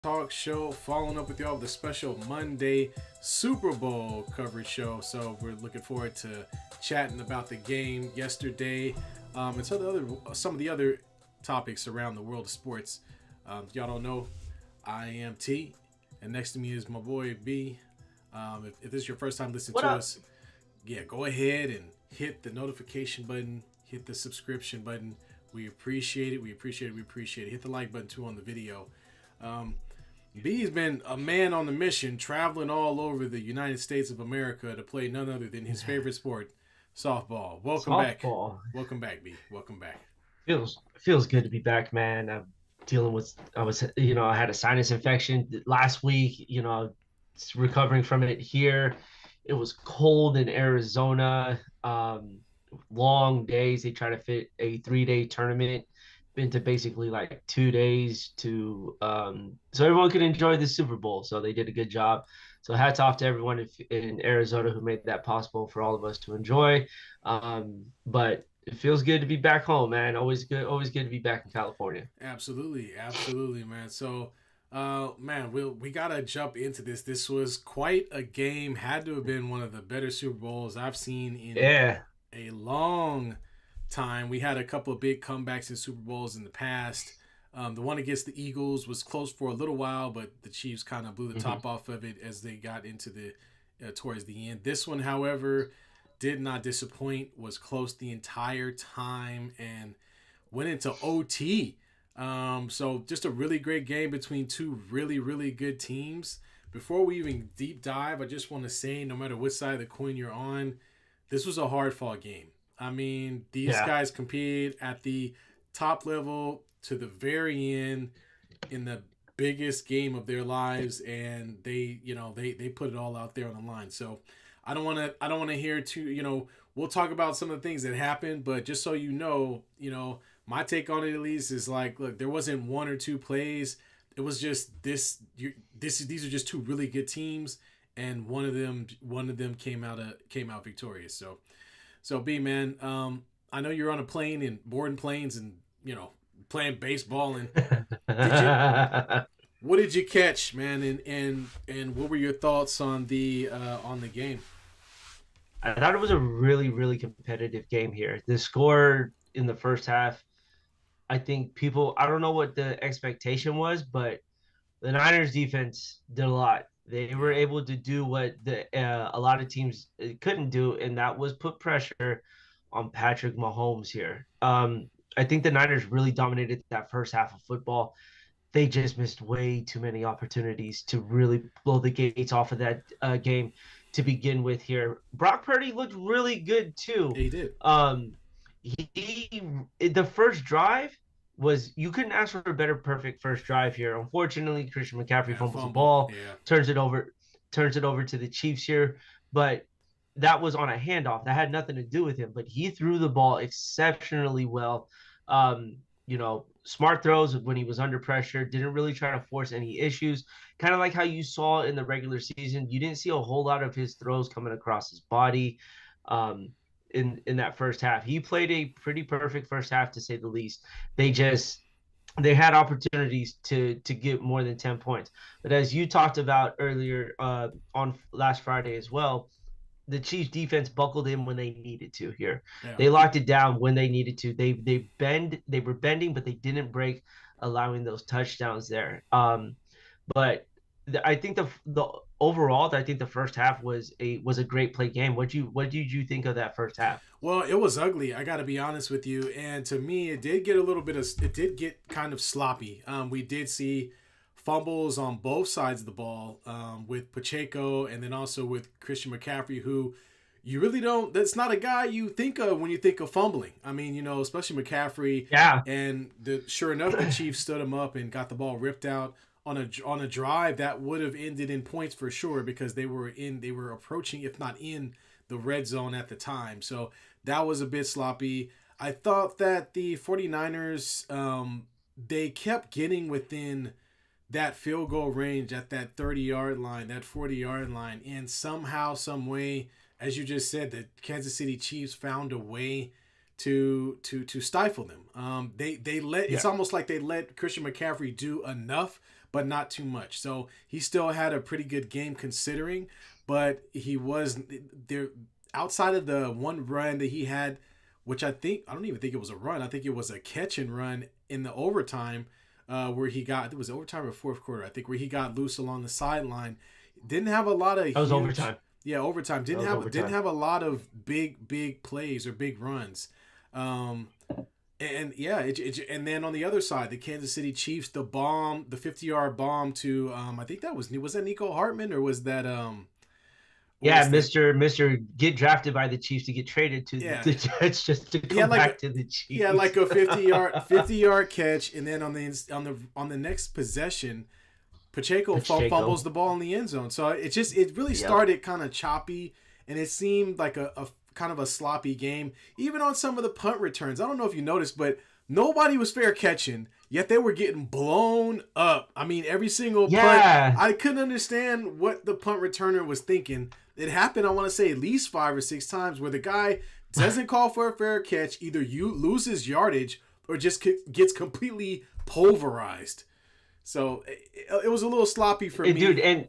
Talk show, following up with y'all with the special Monday Super Bowl coverage show. So we're looking forward to chatting about the game yesterday, and some of the other topics around the world of sports. Y'all don't know, I am T, and next to me is my boy B. If this is your first time listening What to up? us, yeah, go ahead and hit the notification button, hit the subscription button. We appreciate it. We appreciate it. We appreciate it. Hit the like button too on the video. Um, B's been a man on the mission, traveling all over the United States of America to play none other than his favorite sport, softball. Welcome back. Softball Welcome back, B. Welcome back. feels good to be back, man. I'm dealing with I had a sinus infection last week. Recovering from it here. It was cold in Arizona. Long days. They try to fit a 3-day tournament. Been to basically like 2 days to so everyone could enjoy the Super Bowl. So they did a good job. So hats off to everyone in Arizona who made that possible for all of us to enjoy. But it feels good to be back home, man. Always good to be back in California. Absolutely, absolutely, man. So, man, we gotta jump into this. This was quite a game. Had to have been one of the better Super Bowls I've seen in Yeah. a long time. We had a couple of big comebacks in Super Bowls in the past. The one against the Eagles was close for a little while, but the Chiefs kind of blew the hmm top off of it as they got into the towards the end. This one, however, did not disappoint. Was close the entire time and went into OT. So just a really great game between two really really good teams. Before we even deep dive, I just want to say, no matter which side of the coin you're on, this was a hard fought game. I mean, these Yeah. guys competed at the top level to the very end in the biggest game of their lives, and they put it all out there on the line. So I don't want to hear too. We'll talk about some of the things that happened, but just so my take on it at least is like, look, there wasn't one or two plays. It was just this. These are just two really good teams, and one of them came out victorious. So B man, I know you're on a plane and boarding planes and playing baseball. And did you what did you catch, man? And what were your thoughts on the game? I thought it was a really, really competitive game here. The score in the first half, I think I don't know what the expectation was, but the Niners defense did a lot. They were Yeah, able to do what a lot of teams couldn't do, and that was put pressure on Patrick Mahomes here. I think the Niners really dominated that first half of football. They just missed way too many opportunities to really blow the gates off of that game to begin with here. Brock Purdy looked really good too. he did. Um, he the first drive was you couldn't ask for a better perfect first drive here. Unfortunately, Christian McCaffrey Yeah, fumbles the fumble. ball, Yeah, turns it over, turns it over to the Chiefs here, but that was on a handoff. That had nothing to do with him, but he threw the ball exceptionally well. Um, smart throws when he was under pressure, didn't really try to force any issues. Kind of like how you saw in the regular season, you didn't see a whole lot of his throws coming across his body. Um, in that first half, he played a pretty perfect first half to say the least. They had opportunities to get more than 10 points, but as you talked about earlier on last Friday as well, the Chiefs defense buckled in when they needed to here. yeah. They locked it down when they needed to. They were bending, but they didn't break, allowing those touchdowns there. But I think the overall, I think the first half was a great play game. What did you think of that first half? Well, it was ugly. I got to be honest with you. And to me, it did get kind of sloppy. We did see fumbles on both sides of the ball, with Pacheco and then also with Christian McCaffrey, who you really don't. That's not a guy you think of when you think of fumbling. I mean, especially McCaffrey. Yeah, And sure enough, the Chiefs stood him up and got the ball ripped out on a drive that would have ended in points for sure, because they were approaching, if not in, the red zone at the time. So that was a bit sloppy. I thought that the 49ers, they kept getting within that field goal range at that 30-yard line, that 40-yard line, and somehow, some way, as you just said, the Kansas City Chiefs found a way to stifle them. They let, it's yeah, almost like they let Christian McCaffrey do enough, but not too much. So he still had a pretty good game considering, but he was there outside of the one run that he had, which I don't even think it was a run. I think it was a catch and run in the overtime, where he got, it was overtime or fourth quarter, I think, where he got loose along the sideline. Didn't have a lot of That was huge, overtime. yeah, overtime. That was Didn't overtime. have a lot of big plays or big runs. Um, and yeah, and then on the other side, the Kansas City Chiefs, the 50-yard bomb to, I think was that Nico Hartman, or was that Yeah, was that Mister get drafted by the Chiefs to get traded to yeah, the Jets just to he had come like back to the he had Chiefs. like a 50-yard catch, and then on the next possession, Pacheco Pacheco. fumbles the ball in the end zone. So it really Yep. started kind of choppy, and it seemed like a kind of a sloppy game. Even on some of the punt returns, I don't know if you noticed, but nobody was fair catching. Yet they were getting blown up. I mean, every single punt. Yeah. I couldn't understand what the punt returner was thinking. It happened, I want to say, at least 5 or 6 times where the guy doesn't call for a fair catch. Either you loses yardage or just gets completely pulverized. So it was a little sloppy for And dude, me. and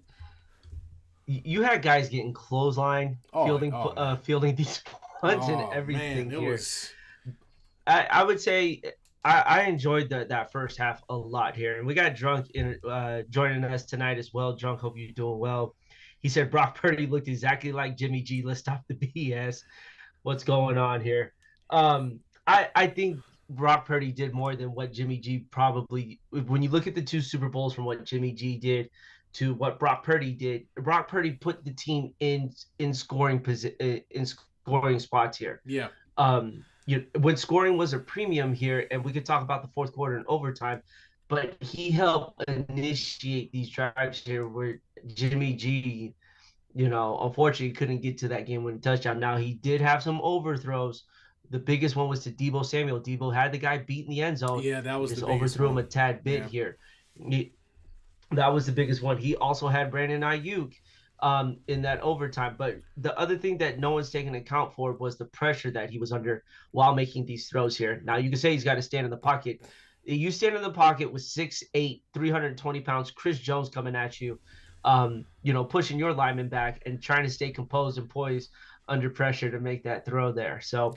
you had guys getting clothesline, Oh man. fielding these punts and Oh man, everything it here. was. I would say I enjoyed that first half a lot here, and we got Drunk in joining us tonight as well. Drunk, hope you're doing well. He said Brock Purdy looked exactly like Jimmy G. Let's stop the BS. What's going on here? I think Brock Purdy did more than what Jimmy G probably. When you look at the two Super Bowls from what Jimmy G did to what Brock Purdy did, Brock Purdy put the team in scoring spots here. Yeah. When scoring was a premium here, and we could talk about the fourth quarter and overtime, but he helped initiate these drives here where Jimmy G, unfortunately couldn't get to that game-winning touchdown. Now he did have some overthrows. The biggest one was to Debo Samuel. Debo had the guy beat in the end zone. Yeah, that He was the just biggest overthrew him one. a tad bit Yeah. here. That was the biggest one. He also had Brandon Ayuk in that overtime. But the other thing that no one's taken account for was the pressure that he was under while making these throws here. Now you can say he's got to stand in the pocket. You stand in the pocket with 6'8", 320 pounds, Chris Jones coming at you, pushing your lineman back and trying to stay composed and poised under pressure to make that throw there. So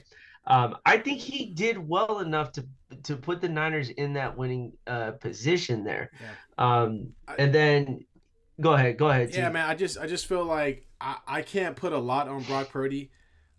I think he did well enough to put the Niners in that winning position there. Yeah. I, And then go ahead, yeah, T. man. I just feel like I can't put a lot on Brock Purdy.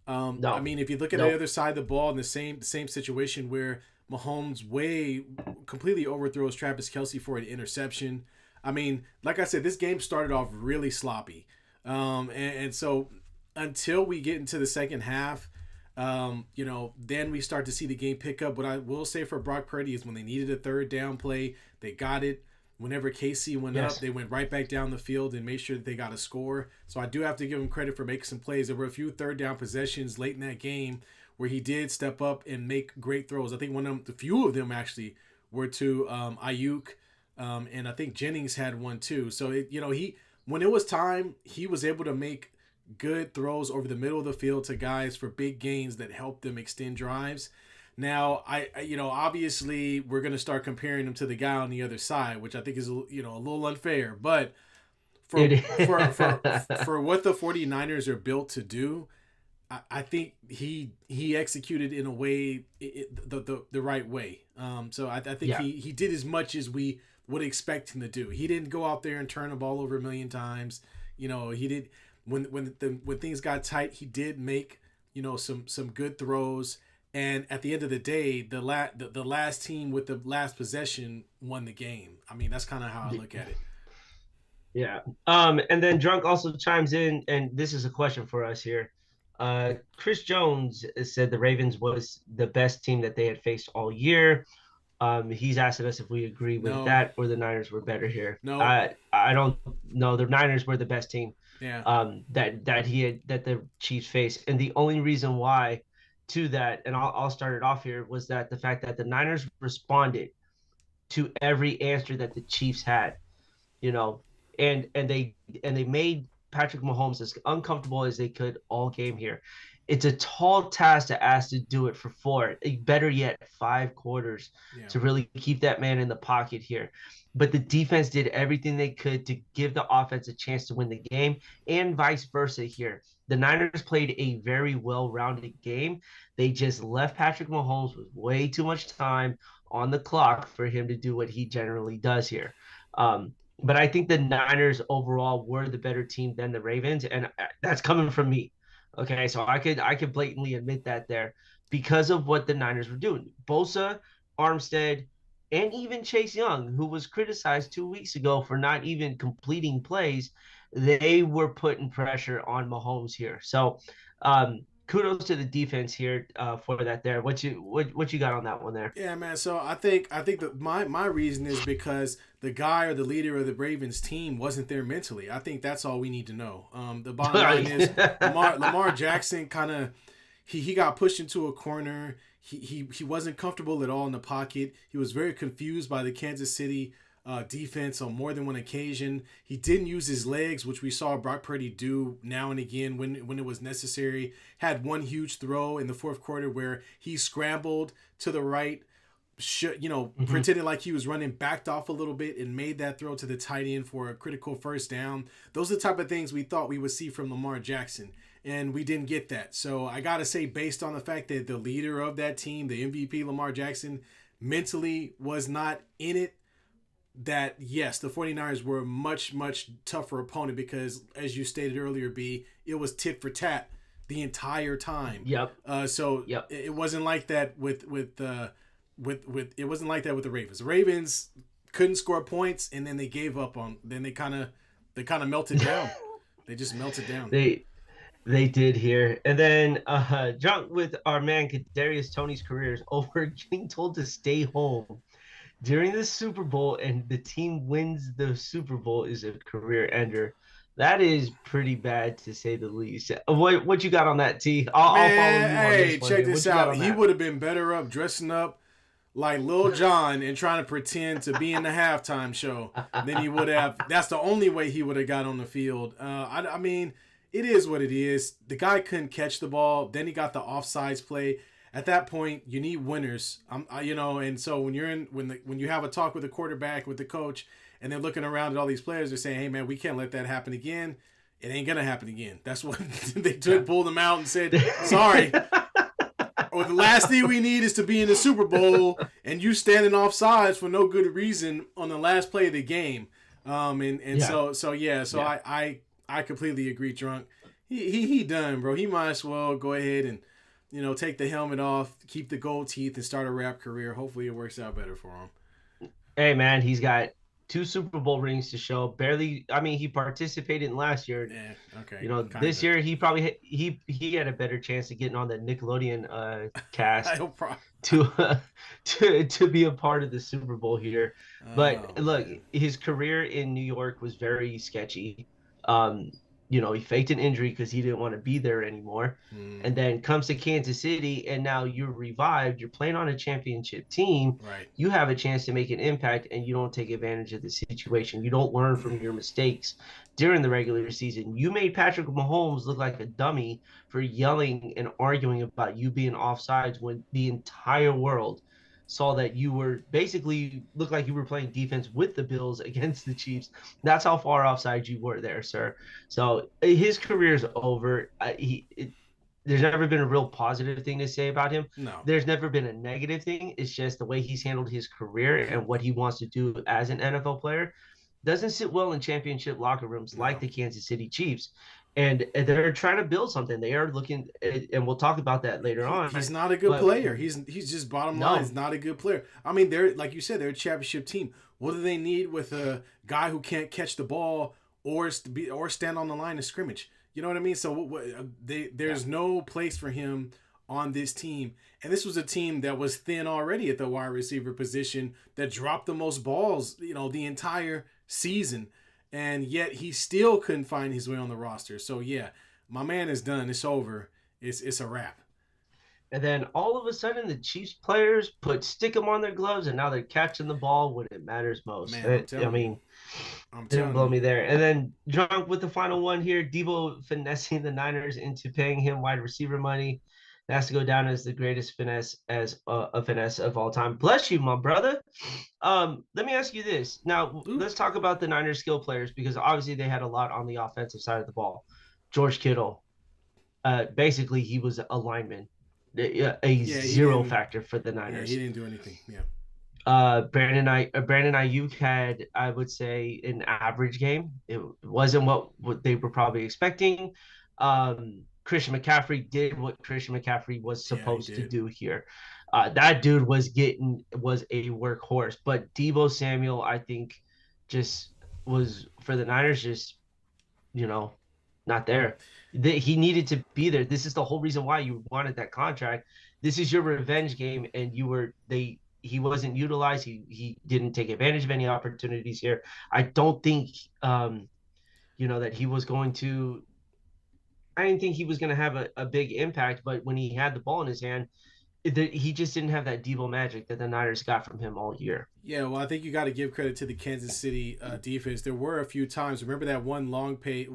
I No, mean, if you look at the nope. other side of the ball in the same situation where Mahomes way completely overthrows Travis Kelsey for an interception. I mean, like I said, this game started off really sloppy, and so until we get into the second half, then we start to see the game pick up. What I will say for Brock Purdy is when they needed a third down play, they got it. Whenever KC went up, Yes. they went right back down the field and made sure that they got a score. So I do have to give him credit for making some plays. There were a few third down possessions late in that game where he did step up and make great throws. I think a few of them actually were to Ayuk, and I think Jennings had one too. So when it was time, he was able to make good throws over the middle of the field to guys for big gains that helped them extend drives. Now, obviously we're going to start comparing him to the guy on the other side, which I think is, a little unfair, but for It for what the 49ers are built to do, I think he executed in a way, the right way. So I think yeah. he did as much as we would expect him to do. He didn't go out there and turn the ball over a million times. He did when things got tight. He did make some good throws. And at the end of the day, the last team with the last possession won the game. I mean, that's kind of how I look at it. Yeah. And then Drunk also chimes in, and this is a question for us here. Chris Jones said the Ravens was the best team that they had faced all year. He's asking us if we agree with No, that or the Niners were better here. no, I don't know. The Niners were the best team yeah, that the Chiefs faced, and the only reason why to that, and I'll start it off here, was that the fact that the Niners responded to every answer that the Chiefs had, you know, and they made Patrick Mahomes as uncomfortable as they could all game here. it's a tall task to ask to do it for four, better yet, 5 quarters Yeah. to really keep that man in the pocket here. But the defense did everything they could to give the offense a chance to win the game, and vice versa here. The Niners played a very well-rounded game. They just left Patrick Mahomes with way too much time on the clock for him to do what he generally does here. But I think the Niners overall were the better team than the Ravens, and that's coming from me. Okay, so I could blatantly admit that there because of what the Niners were doing. Bosa, Armstead, and even Chase Young, who was criticized 2 weeks ago for not even completing plays, they were putting pressure on Mahomes here. So kudos to the defense here for that there. What you got on that one there? Yeah, man. So I think that my reason is because the guy or the leader of the Ravens team wasn't there mentally. I think that's all we need to know. The bottom line is Lamar Jackson kind of he got pushed into a corner. He wasn't comfortable at all in the pocket. He was very confused by the Kansas City defense on more than one occasion. He didn't use his legs, which we saw Brock Purdy do now and again when it was necessary. Had one huge throw in the fourth quarter where he scrambled to the right, pretended like he was running, backed off a little bit, and made that throw to the tight end for a critical first down. Those are the type of things we thought we would see from Lamar Jackson, and we didn't get that. So I got to say, based on the fact that the leader of that team, the MVP Lamar Jackson, mentally was not in it, that yes, the 49ers were a much, much tougher opponent because, as you stated earlier, B, it was tit for tat the entire time. Yep. So Yep. it wasn't like that with it wasn't like that with the Ravens. The Ravens couldn't score points, and then they gave up on. Then they kind of melted down. They just melted down. They did here. And then drunk with our man Kadarius Toney's career is over, getting told to stay home during the Super Bowl, and the team wins the Super Bowl is a career ender. That is pretty bad to say the least. What you got on that, T? I'll follow Man, you on hey, this one check here. this What you got out. on He that? would have been better up dressing up like Lil Jon and trying to pretend to be in the halftime show than he would have. That's the only way he would have got on the field. I mean, it is what it is. The guy couldn't catch the ball. Then he got the offsides play. At that point, you need winners. And so when when you have a talk with the quarterback, with the coach, and they're looking around at all these players, they're saying, "Hey, man, we can't let that happen again. It ain't gonna happen again." That's what they pulled them out and said, "Sorry, or the last thing we need is to be in the Super Bowl and you standing off sides for no good reason on the last play of the game." I completely agree, Drunk. He done, bro. He might as well go ahead and take the helmet off, keep the gold teeth, and start a rap career. Hopefully, it works out better for him. Hey man, he's got 2 Super Bowl rings to show. Barely, I mean, he participated in last year. Yeah, okay. This year he probably he had a better chance of getting on the Nickelodeon cast to be a part of the Super Bowl here. But look, man. his career in New York was very sketchy. Um, he faked an injury because he didn't want to be there anymore. And then comes to Kansas City, and now you're revived. You're playing on a championship team. Right. You have a chance to make an impact, and you don't take advantage of the situation. You don't learn from your mistakes during the regular season. You made Patrick Mahomes look like a dummy for yelling and arguing about you being offsides when the entire world saw that you were basically looked like you were playing defense with the Bills against the Chiefs. That's how far offside you were there, sir. So his career is over. There's never been a real positive thing to say about him. No. There's never been a negative thing. It's just the way he's handled his career and what he wants to do as an NFL player doesn't sit well in championship locker rooms like the Kansas City Chiefs. And they're trying to build something. They are looking, and we'll talk about that later on. He's not a good player. He's just bottom line. He's not a good player. I mean, they're like you said, they're a championship team. What do they need with a guy who can't catch the ball or stand on the line of scrimmage? You know what I mean? So there's no place for him on this team. And this was a team that was thin already at the wide receiver position, that dropped the most balls, the entire season. And yet he still couldn't find his way on the roster. So yeah, my man is done. It's over. It's a wrap. And then all of a sudden, the Chiefs players put stick 'em on their gloves, and now they're catching the ball when it matters most. Man, I'm I telling you. mean, I'm didn't telling blow you. me there. And then drunk with the final one here, Debo finessing the Niners into paying him wide receiver money. That has to go down as the greatest finesse as a finesse of all time. Bless you, my brother. Let me ask you this. Now, Ooh. let's talk about the Niners skill players because obviously they had a lot on the offensive side of the ball. George Kittle, basically he was a lineman, a Yeah, he zero didn't. factor for the Yeah, he Niners. didn't do anything. Yeah. Brandon Ayuk had, I would say, an average game. It wasn't what they were probably expecting. Christian McCaffrey did what Christian McCaffrey was Yeah, he supposed to did. do here. That dude was a workhorse, but Debo Samuel, I think, just was for the Niners, just you know, not there. He needed to be there. This is the whole reason why you wanted that contract. This is your revenge game, and you were they. He wasn't utilized. He didn't take advantage of any opportunities here. I don't think that he was going to. I didn't think he was going to have a big impact, but when he had the ball in his hand, he just didn't have that Debo magic that the Niners got from him all year. Yeah, well, I think you got to give credit to the Kansas City defense. There were a few times. Remember that one long play,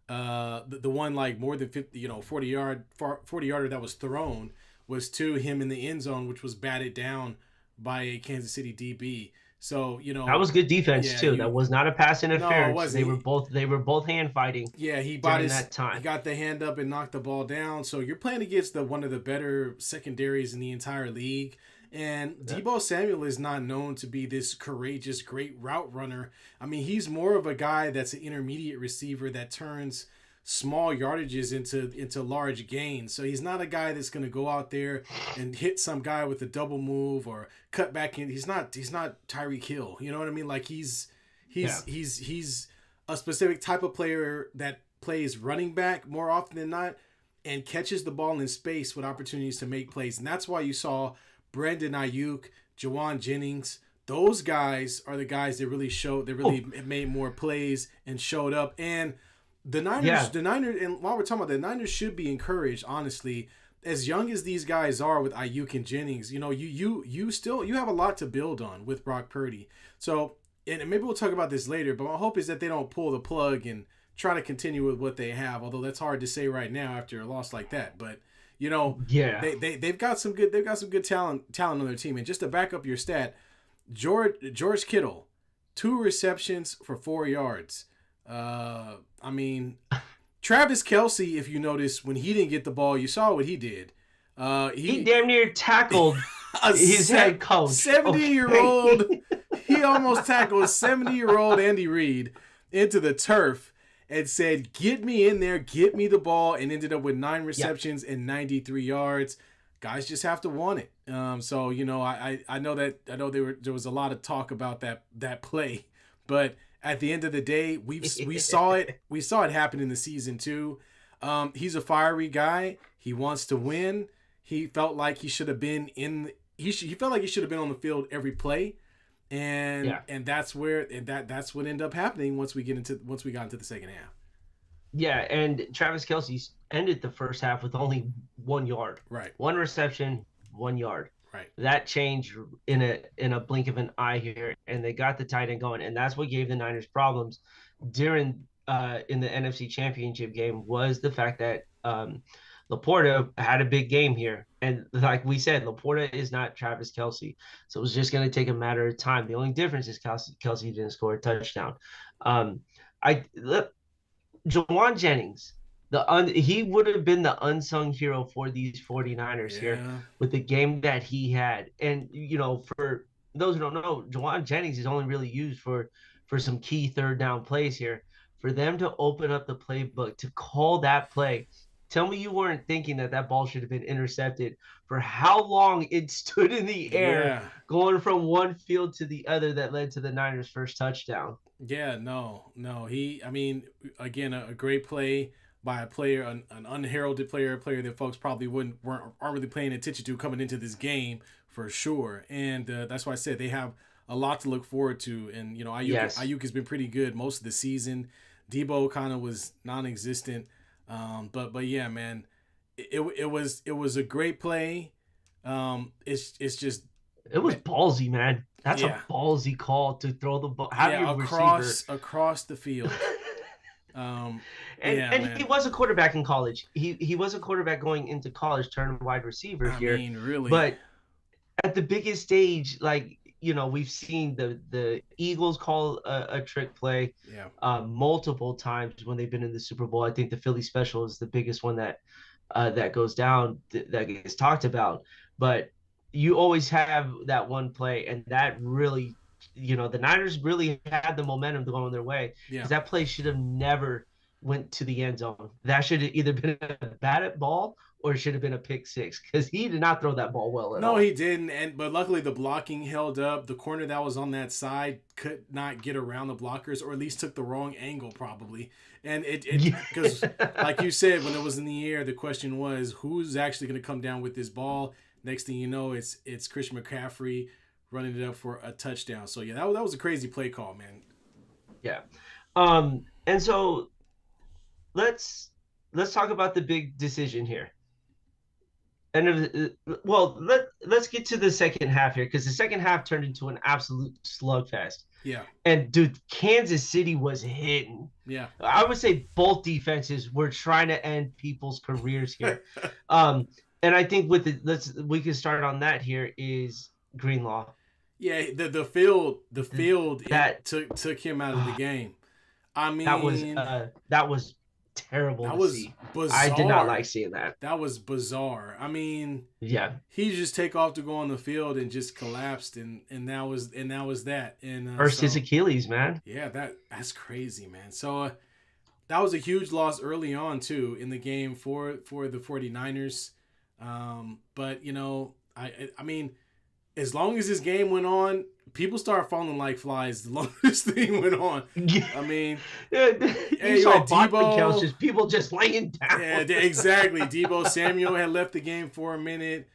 the one like more than 50, 40 yarder that was thrown was to him in the end zone, which was batted down by a Kansas City DB. So That was good defense yeah, too. That was not a pass no, it interference. wasn't. They were both hand fighting Yeah, during that he time. got the hand up and knocked the ball down. So you're playing against the one of the better secondaries in the entire league. And Yeah. Debo Samuel is not known to be this courageous, great route runner. I mean, he's more of a guy that's an intermediate receiver that turns small yardages into large gains. So he's not a guy that's going to go out there and hit some guy with a double move or cut back in. He's not Tyreek Hill. You know what I mean? Like Yeah. he's a specific type of player that plays running back more often than not and catches the ball in space with opportunities to make plays. And that's why you saw Brandon Ayuk, Jawan Jennings. Those guys are the guys that really showed, that really made more plays and showed up. And Yeah. The Niners, and while we're talking about the Niners, should be encouraged, honestly. As young as these guys are with Ayuk and Jennings, you have a lot to build on with Brock Purdy. So, and maybe we'll talk about this later, but my hope is that they don't pull the plug and try to continue with what they have. Although that's hard to say right now after a loss like that. But Yeah. they've got some good talent on their team. And just to back up your stat, George Kittle, 2 receptions for 4 yards. I mean, Travis Kelce, if you notice, when he didn't get the ball, you saw what he did. He damn near tackled his head coach. 70-year-old. He almost tackled 70-year-old Andy Reid into the turf and said, "Get me in there, get me the ball," and ended up with 9 receptions and 93 yards. Guys just have to want it. So I know there was a lot of talk about that play, but at the end of the day, we saw it happen in the season too. He's a fiery guy. He wants to win. He felt like he should have been he felt like he should have been on the field every play, and Yeah. that's that's what ended up happening once we got into the second half. Yeah, and Travis Kelce ended the first half with only 1 yard, Right, 1 reception, 1 yard. right. That changed in a blink of an eye here, and they got the tight end going, and that's what gave the Niners problems during in the NFC Championship game was the fact that Laporta had a big game here, and like we said, Laporta is not Travis Kelce, so it was just going to take a matter of time. The only difference is Kelce didn't score a touchdown. Um, I Jawan Jennings, he would have been the unsung hero for these 49ers here Yeah, with the game that he had. And for those who don't know, Jawan Jennings is only really used for some key third down plays here. For them to open up the playbook to call that play, tell me you weren't thinking that ball should have been intercepted for how long it stood in the air yeah. going from one field to the other that led to the Niners' first touchdown. Yeah, no. I mean, again, a great play by a player, an unheralded player, a player that folks probably aren't really paying attention to coming into this game for sure. And that's why I said they have a lot to look forward to. And Yes. Ayuk has been pretty good most of the season. Debo kind of was non-existent, but yeah, man, it was a great play. It's just It was ballsy, man. That's a yeah, ballsy call to throw the ball, have yeah, your receiver. across the field. Um, yeah, And he man. was a quarterback in college. He was a quarterback going into college, turned wide receiver I here. mean, really, But at the biggest stage, like we've seen the Eagles call a trick play yeah, multiple times when they've been in the Super Bowl. I think the Philly special is the biggest one that goes down that gets talked about. But you always have that one play, and that really, the Niners really had the momentum going their way yeah. because that play should have never went to the end zone. That should have either been a bad ball or it should have been a pick six because he did not throw that ball well at No, all. he didn't, and but luckily the blocking held up. The corner that was on that side could not get around the blockers, or at least took the wrong angle probably. And it because like you said, when it was in the air, the question was who's actually going to come down with this ball. Next thing you know, it's Christian McCaffrey running it up for a touchdown. So yeah, that was a crazy play call, man. Yeah. And so let's talk about the big decision here. And let's get to the second half here because the second half turned into an absolute slugfest. Yeah, And dude, Kansas City was hitting. yeah, I would say both defenses were trying to end people's careers here. Um, and I think we can start on that here is Greenlaw. yeah. The field That took him out of the uh, game. I that was mean, that was terrible that to was see. I did not bizarre. like seeing that. That was bizarre. I mean, Yeah, he just take off to go on the field and just collapsed, and that was that. And burst his so Achilles, man. yeah, that's crazy, man. So that was a huge loss early on too in the game for the 49ers. But I mean, as long as this game went on, people started falling like flies. The longer this thing went on, I mean, You hey, you saw had bottom counts, Debo. just people just laying down. Yeah, exactly. Debo Samuel had left the game for a minute.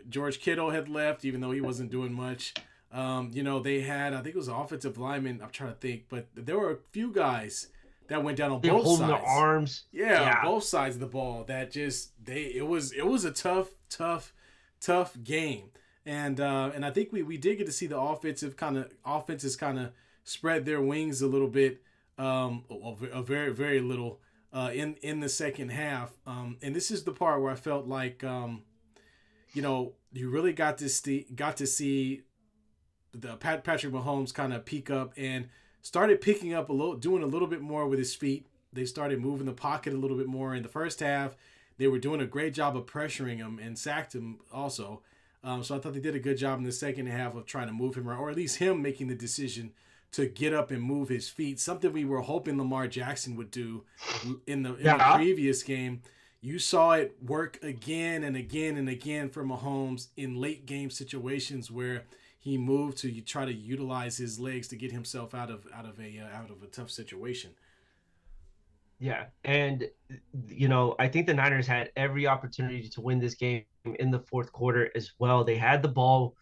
George Kittle had left, even though he wasn't doing much. They had, I think it was an offensive lineman. I'm trying to think, but there were a few guys that went down on They were both holding sides. their arms. Yeah, Yeah, both sides of the ball. That just it was a tough game, and I think we did get to see the offenses kind of spread their wings a little bit, a very very little in the second half. And this is the part where I felt like you really got to see the Patrick Mahomes kind of peak up and started picking up doing a little bit more with his feet. They started moving the pocket a little bit more in the first half. They were doing a great job of pressuring him and sacked him also. So I thought they did a good job in the second half of trying to move him around, or at least him making the decision to get up and move his feet. Something we were hoping Lamar Jackson would do in the yeah, previous game. You saw it work again and again and again for Mahomes in late game situations where he moved to try to utilize his legs to get himself out of a tough situation. yeah. And I think the Niners had every opportunity to win this game in the fourth quarter as well. They had the ball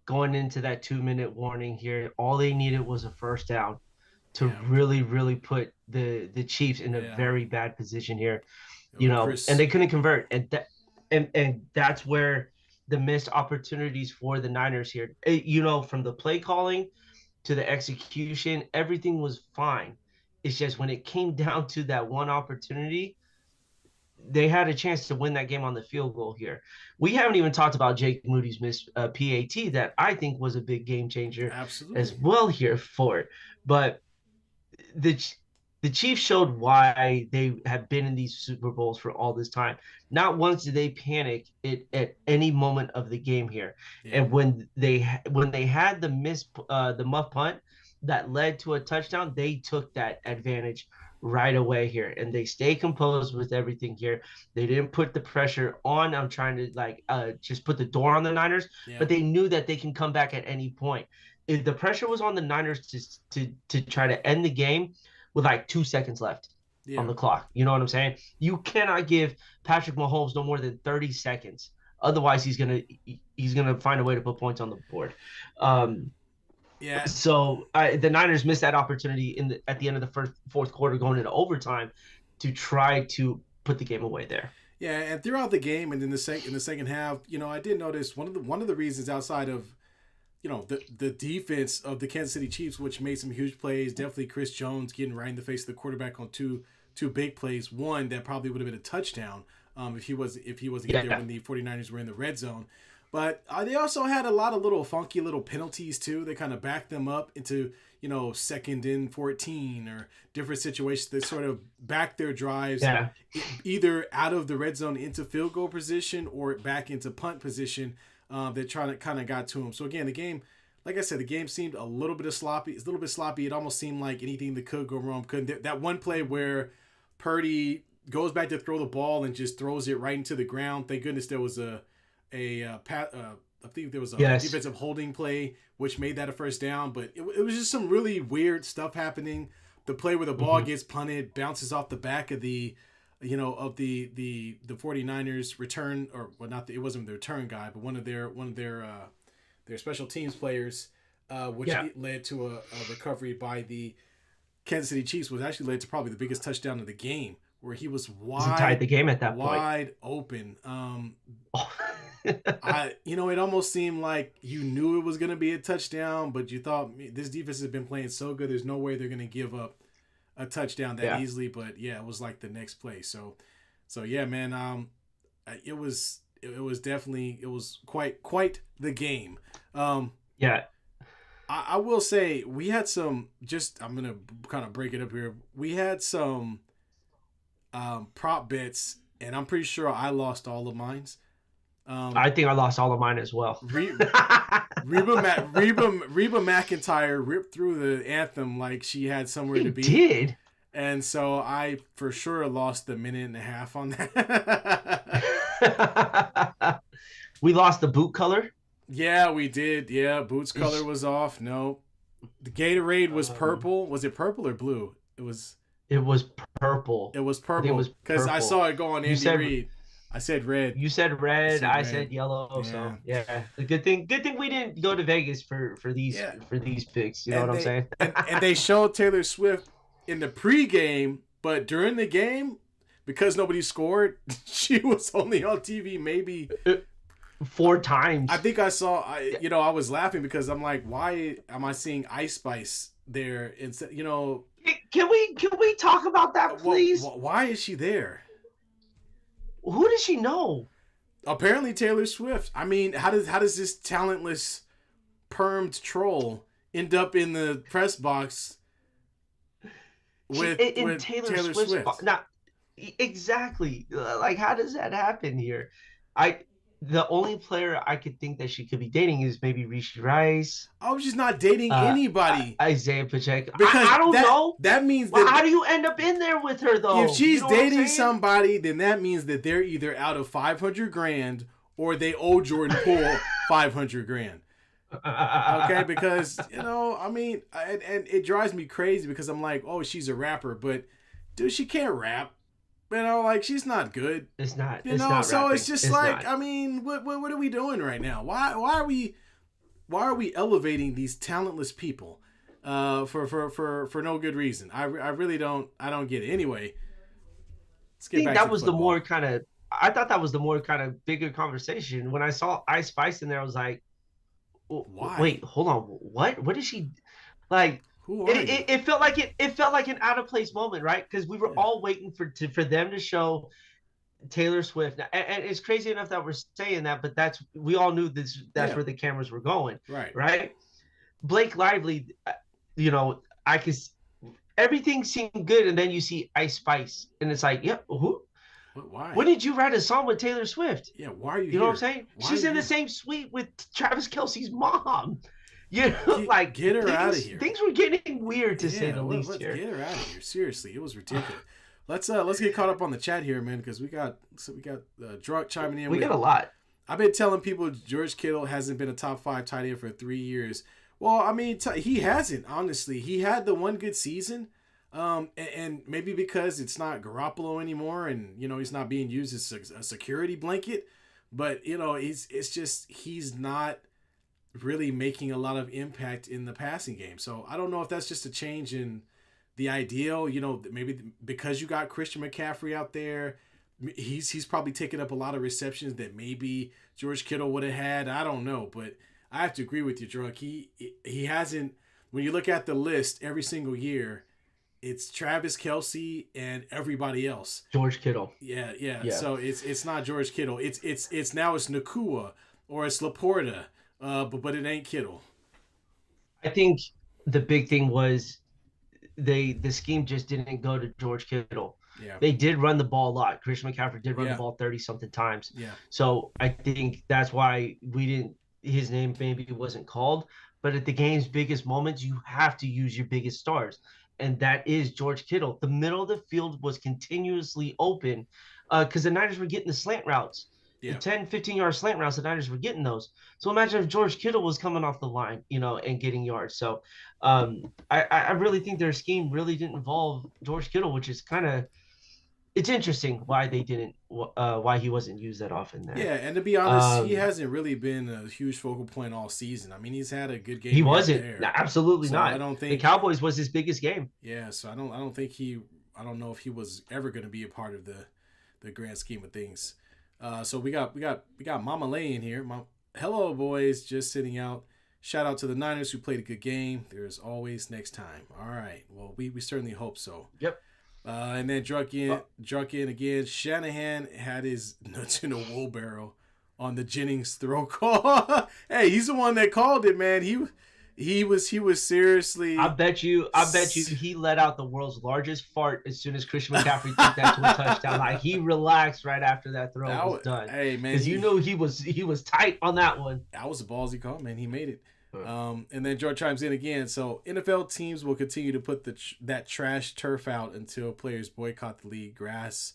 going into that 2-minute warning here. All they needed was a first down to Yeah, really, really put the Chiefs in a yeah. very bad position here. Well, And Chris, they couldn't convert, and that's where the missed opportunities for the Niners here. From the play calling to the execution, everything was fine. It's just when it came down to that one opportunity, they had a chance to win that game on the field goal here. We haven't even talked about Jake Moody's missed PAT that I think was a big game changer as absolutely. well here for it. But the the Chiefs showed why they have been in these Super Bowls for all this time. Not once did they panic at any moment of the game here. Yeah, And when they had the muff punt that led to a touchdown, they took that advantage right away here, and they stay composed with everything here. They didn't put the pressure on. I'm trying to just put the door on the Niners, yeah, but they knew that they can come back at any point. If the pressure was on the Niners to try to end the game with like 2 seconds left on yeah. the clock. You know what I'm saying? You cannot give Patrick Mahomes no more than 30 seconds. Otherwise, he's gonna find a way to put points on the board. Um, Yeah, so the Niners missed that opportunity at the end of the fourth quarter, going into overtime, to try to put the game away there. Yeah, and throughout the game and in the second half, I did notice one of the reasons outside of the defense of the Kansas City Chiefs, which made some huge plays. Definitely Chris Jones getting right in the face of the quarterback on two big plays. One that probably would have been a touchdown if he wasn't there when the 49ers were in the red zone. But they also had a lot of little funky little penalties too. They kind of backed them up into second and 14 or different situations that sort of back their drives either out of the red zone into field goal position or back into punt position. That trying to kind of got to him. So again, the game, like I said, the game seemed a little bit sloppy. It's a little bit sloppy. It almost seemed like anything that could go wrong couldn't. That one play where Purdy goes back to throw the ball and just throws it right into the ground. Thank goodness there was I think there was a defensive holding play which made that a first down. But it was just some really weird stuff happening. The play where the ball gets punted, bounces off the back of the 49ers return, or well, not it wasn't the return guy, but one of their special teams players, which led to a recovery by the Kansas City Chiefs, was actually led to probably the biggest touchdown of the game, where he was tied the game at that wide open. It almost seemed like you knew it was going to be a touchdown, but you thought this defense has been playing so good, there's no way they're going to give up a touchdown that easily. But yeah, it was like the next play. So yeah, man. It was definitely, it was quite the game. I will say we had some. I'm gonna kind of break it up here. We had some prop bets, and I'm pretty sure I lost all of mine. I think I lost all of mine as well. Reba McEntire ripped through the anthem like she had somewhere to be. Did. And so I for sure lost a minute and a half on that. We lost the boot color. Yeah, we did. Yeah, boots color was off. No, the Gatorade was purple. Was it purple or blue? It was purple. It was purple because I saw it go on Andy Reid. I said red. You said red. I said yellow. Yeah. So yeah, good thing we didn't go to Vegas for these picks. You know what I'm saying? and they showed Taylor Swift in the pregame, but during the game, because nobody scored, she was only on TV maybe 4 times. I think I saw. I was laughing because I'm like, why am I seeing Ice Spice there instead? Can we talk about that, please? Why is she there? Who does she know? Apparently Taylor Swift. I mean, how does this talentless permed troll end up in the press box with Taylor Swift? Now, exactly. Like, how does that happen here? The only player I could think that she could be dating is maybe Rishi Rice. Oh, she's not dating anybody. Isaiah Pacheco. Because I don't know. That means that. How do you end up in there with her though? If she's dating somebody, then that means that they're either out of $500,000 or they owe Jordan Poole $500,000. Okay, because I mean, and it drives me crazy because I'm like, oh, she's a rapper, but dude, she can't rap. Like she's not good. It's not. So rapping. It's just not. I mean, what are we doing right now? Why are we elevating these talentless people for no good reason? I really don't. I don't get it. Anyway, let's get back to that was football. I thought that was the more kind of bigger conversation. When I saw Ice Spice in there, I was like, why? Wait, hold on. What is she like? It felt like an out of place moment, right? Because we were all waiting for them to show Taylor Swift, and it's crazy enough that we're saying that, but we all knew that's where the cameras were going, right? Blake Lively, I could everything seemed good, and then you see Ice Spice, and it's like, who? Why? When did you write a song with Taylor Swift? Yeah, why are you? You know what I'm saying? She's in the same suite with Travis Kelce's mom. Get her out of here. Things were getting weird to say the least. Let's get her out of here. Seriously, it was ridiculous. Let's get caught up on the chat here, man, because we got Drunk chiming in. We got a lot. I've been telling people George Kittle hasn't been a top 5 tight end for 3 years. Well, I mean, he hasn't. Honestly, he had the one good season, and maybe because it's not Garoppolo anymore, and he's not being used as a security blanket. But he's not really making a lot of impact in the passing game. So I don't know if that's just a change in the ideal, maybe because you got Christian McCaffrey out there, he's probably taken up a lot of receptions that maybe George Kittle would have had. I don't know, but I have to agree with you, Drunk. He hasn't. When you look at the list every single year, it's Travis Kelsey and everybody else. George Kittle. Yeah, yeah. Yeah. So it's not George Kittle. It's now it's Nakua or it's Laporta, but it ain't Kittle. I think the big thing was the scheme just didn't go to George Kittle. Yeah, They did run the ball a lot. Christian McCaffrey did run the yeah, ball 30 something times. yeah, So I think that's why we didn't his name maybe wasn't called. But at the game's biggest moments, you have to use your biggest stars. And that is George Kittle. The middle of the field was continuously open because the Niners were getting the slant routes. The yeah. 10, 15-yard slant routes, the Niners were getting those. So imagine if George Kittle was coming off the line, and getting yards. So I really think their scheme really didn't involve George Kittle, which is kind of it's interesting why they didn't why he wasn't used that often there. Yeah, and to be honest, he Um, hasn't really been a huge focal point all season. I mean, he's had a good he game here and wasn't. No, there. absolutely So I not. don't The think Cowboys was his biggest game. yeah, so I don't think I don't know if he was ever going to be a part of the grand scheme of things. So we got Mama Lay in here. Hello boys, just sitting out. Shout out to the Niners who played a good game. There's always next time. All right. Well, we certainly hope so. Yep. And then drunk in again. Shanahan had his nuts in a wheelbarrow on the Jennings throw call. Hey, he's the one that called it, man. He was seriously. I bet you he let out the world's largest fart as soon as Christian McCaffrey took that to a touchdown. Like he relaxed right after that throw was done. Hey man, Because he was tight on that one. that was a ballsy call, man. He made it. And then George chimes in again. So NFL teams will continue to put that trash turf out until players boycott the league. Grass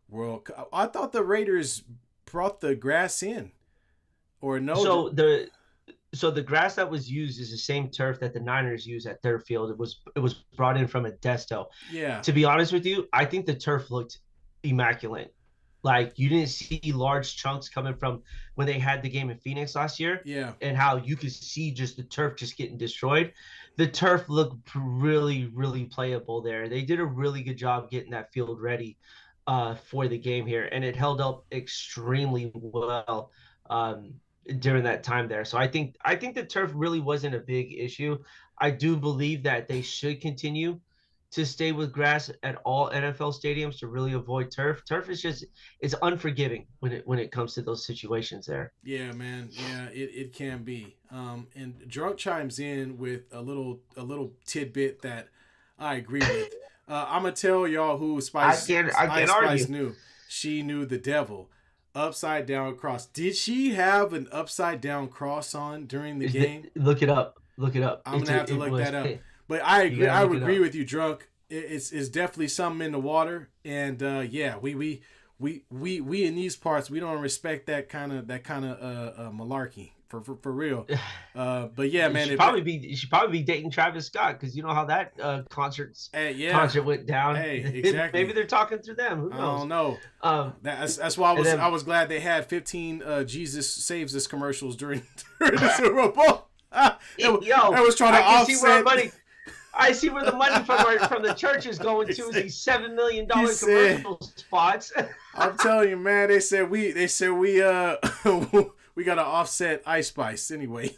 world. I thought the Raiders brought the grass in, or no? So the grass that was used is the same turf that the Niners use at their field. It was brought in from Modesto. Yeah, To be honest with you, I think the turf looked immaculate. Like you didn't see large chunks coming from when they had the game in Phoenix last year, yeah, and how you could see just the turf just getting destroyed. The turf looked really, really playable there. They did a really good job getting that field ready for the game here, and it held up extremely well during that time there. So I think the turf really wasn't a big issue. I do believe that they should continue to stay with grass at all NFL stadiums to really avoid turf. Turf is just it's unforgiving when it comes to those situations there. yeah, man. Yeah, it can be. And drunk chimes in with a little tidbit that I agree with. I'm gonna tell y'all who I can't Ice Spice argue. knew. She knew the devil. Upside down cross. Did she have an upside down cross on during the game? Look it up. Look it up. I'm gonna have to It look was that up. But I you agree. gotta I look would it agree up. with you, drunk. It's definitely something in the water, and yeah, we in these parts we don't respect that kind of malarkey for real. But yeah, man, You should probably be dating Travis Scott because you know how that yeah, concert went down. hey, exactly. Maybe they're talking through them. Who I knows? don't know. Um, That's why and then I was glad they had 15 Jesus saves us commercials during the Super Bowl. I was trying to I can see where our offset. money. I see where the money from the church is going to is these $7 million said- commercial spots. I'm telling you, man. They said we we gotta offset Ice Spice anyway.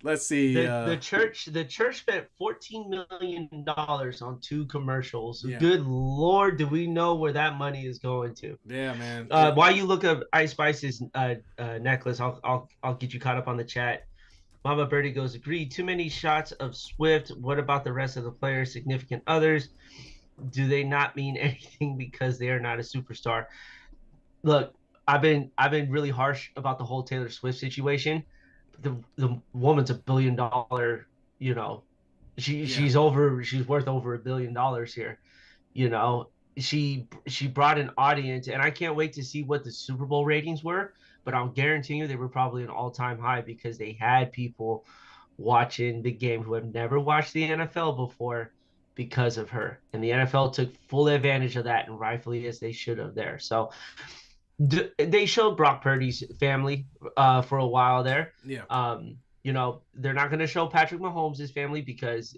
Let's see. The church spent $14 million on 2 commercials. Yeah. Good Lord, do we know where that money is going to? Yeah, man. While you look up Ice Spice's necklace, I'll get you caught up on the chat. Mama Birdie goes, agreed. Too many shots of Swift. What about the rest of the players, significant others? Do they not mean anything because they are not a superstar? Look, I've been really harsh about the whole Taylor Swift situation. The woman's $1 billion, you know. She's worth over $1 billion here. You know, she brought an audience, and I can't wait to see what the Super Bowl ratings were, but I'll guarantee you they were probably an all-time high because they had people watching the game who have never watched the NFL before because of her. And the NFL took full advantage of that, and rightfully as they should have there. So they showed Brock Purdy's family for a while there. Yeah. They're not going to show Patrick Mahomes' family because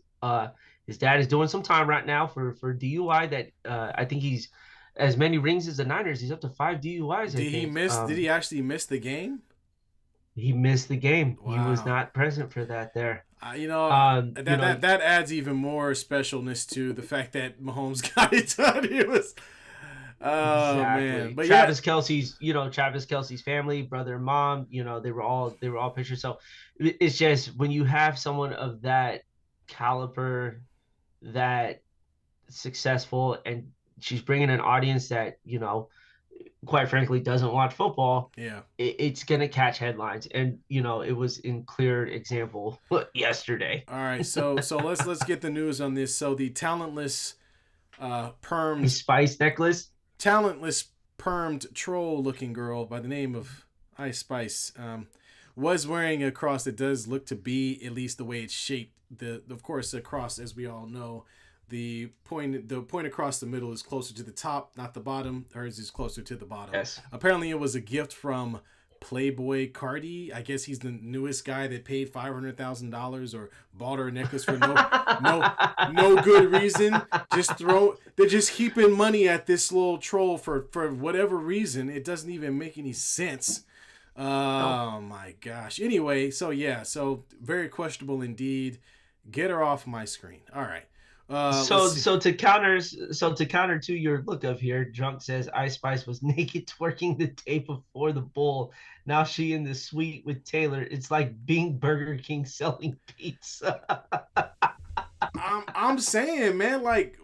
his dad is doing some time right now for DUI that I think he's as many rings as the Niners. He's up to 5 DUIs, I Did he think. miss? Did he actually miss the game? He missed the game. He was Wow. not present for that there. You know You know, that adds even more specialness to the fact that Mahomes got it done. It was, oh man, exactly. but yeah, Travis Kelsey's family, brother and mom, they were all pictures. So it's just when you have someone of that caliber, that successful, and she's bringing an audience that, quite frankly, doesn't watch football, yeah. it's going to catch headlines. And, it was in clear example yesterday. All right, so let's get the news on this. So the permed Spice necklace. talentless permed troll looking girl by the name of Ice Spice was wearing a cross that does look to be at least the way it's shaped. Of course, the cross, as we all know, the point across the middle is closer to the top, not the bottom. Hers is closer to the bottom. Yes. Apparently, it was a gift from Playboy Cardi. I guess he's the newest guy that paid $500,000 or bought her a necklace for no good reason. They're just heaping money at this little troll for whatever reason. It doesn't even make any sense. Oh my gosh. Anyway, so very questionable indeed. Get her off my screen. All right. So to counter to your look of here, Drunk says Ice Spice was naked twerking the day before the bowl. Now she in the suite with Taylor. It's like being Burger King selling pizza. I'm saying, man, like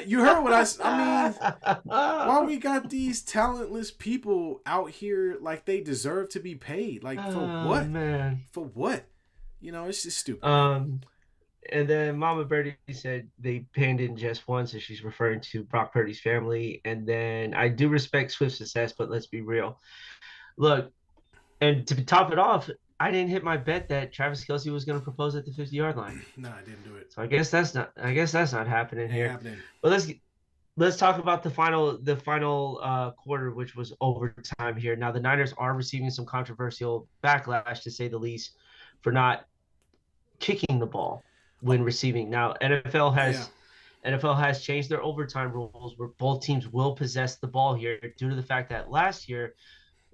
you heard what I mean. Why we got these talentless people out here like they deserve to be paid? Like for what? Man. For what? It's just stupid. And then Mama Birdie said they panned in just one, so she's referring to Brock Purdy's family. And then I do respect Swift's success, but let's be real. Look, and to top it off, I didn't hit my bet that Travis Kelce was going to propose at the 50-yard line. No, I didn't do it. So I guess that's not happening here. Happening. But let's talk about the final quarter, which was overtime here. Now the Niners are receiving some controversial backlash, to say the least, for not kicking the ball when receiving. Now NFL has changed their overtime rules where both teams will possess the ball here due to the fact that last year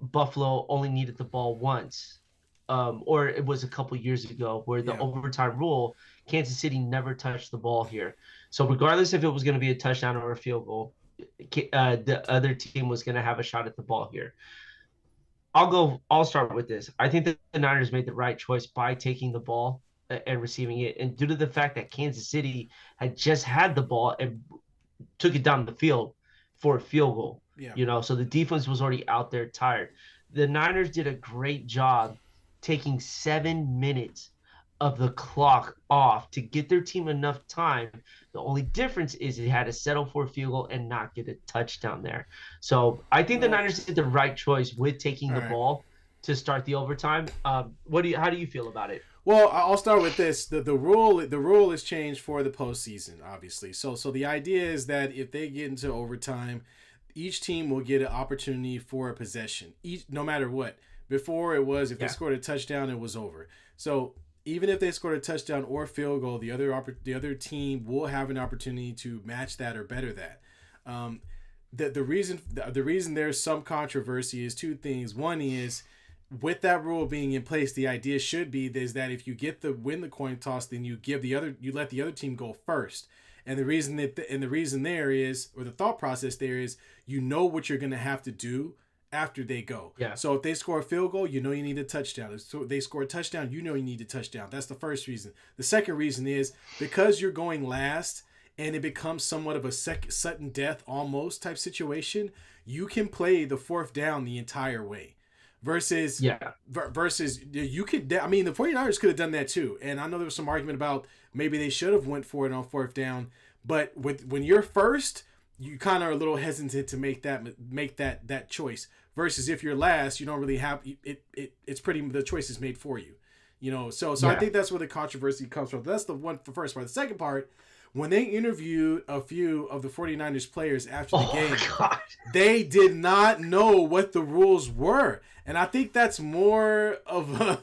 Buffalo only needed the ball once, or it was a couple years ago where the overtime rule, Kansas City never touched the ball here. So regardless if it was going to be a touchdown or a field goal, the other team was going to have a shot at the ball here. I'll start with this. I think that the Niners made the right choice by taking the ball and receiving it. And due to the fact that Kansas City had just had the ball and took it down the field for a field goal, so the defense was already out there tired. The Niners did a great job taking 7 minutes of the clock off to get their team enough time. The only difference is it had to settle for a field goal and not get a touchdown there. So I think the Niners did the right choice with taking the ball to start the overtime. How do you feel about it? Well, I'll start with this. The rule is changed for the postseason, obviously. So the idea is that if they get into overtime, each team will get an opportunity for a possession, no matter what. Before it was, if they scored a touchdown, it was over. So even if they scored a touchdown or a field goal, the other team will have an opportunity to match that or better that. The reason there's some controversy is two things. One is, with that rule being in place, the idea should be is that if you win the coin toss, then you let the other team go first. And the reason there is, or the thought process there is, what you're going to have to do after they go. Yeah. So if they score a field goal, you need a touchdown. If they score a touchdown, you need a touchdown. That's the first reason. The second reason is because you're going last and it becomes somewhat of a sudden death almost type situation, you can play the fourth down the entire way. Versus you could, the 49ers could have done that too. And I know there was some argument about maybe they should have went for it on fourth down, but when you're first, you kind of are a little hesitant to make that choice. Versus if you're last, you don't really have it. It's pretty, the choice is made for you. So I think that's where the controversy comes from. That's the first part. The second part, when they interviewed a few of the 49ers players after the game, they did not know what the rules were. And I think that's more of where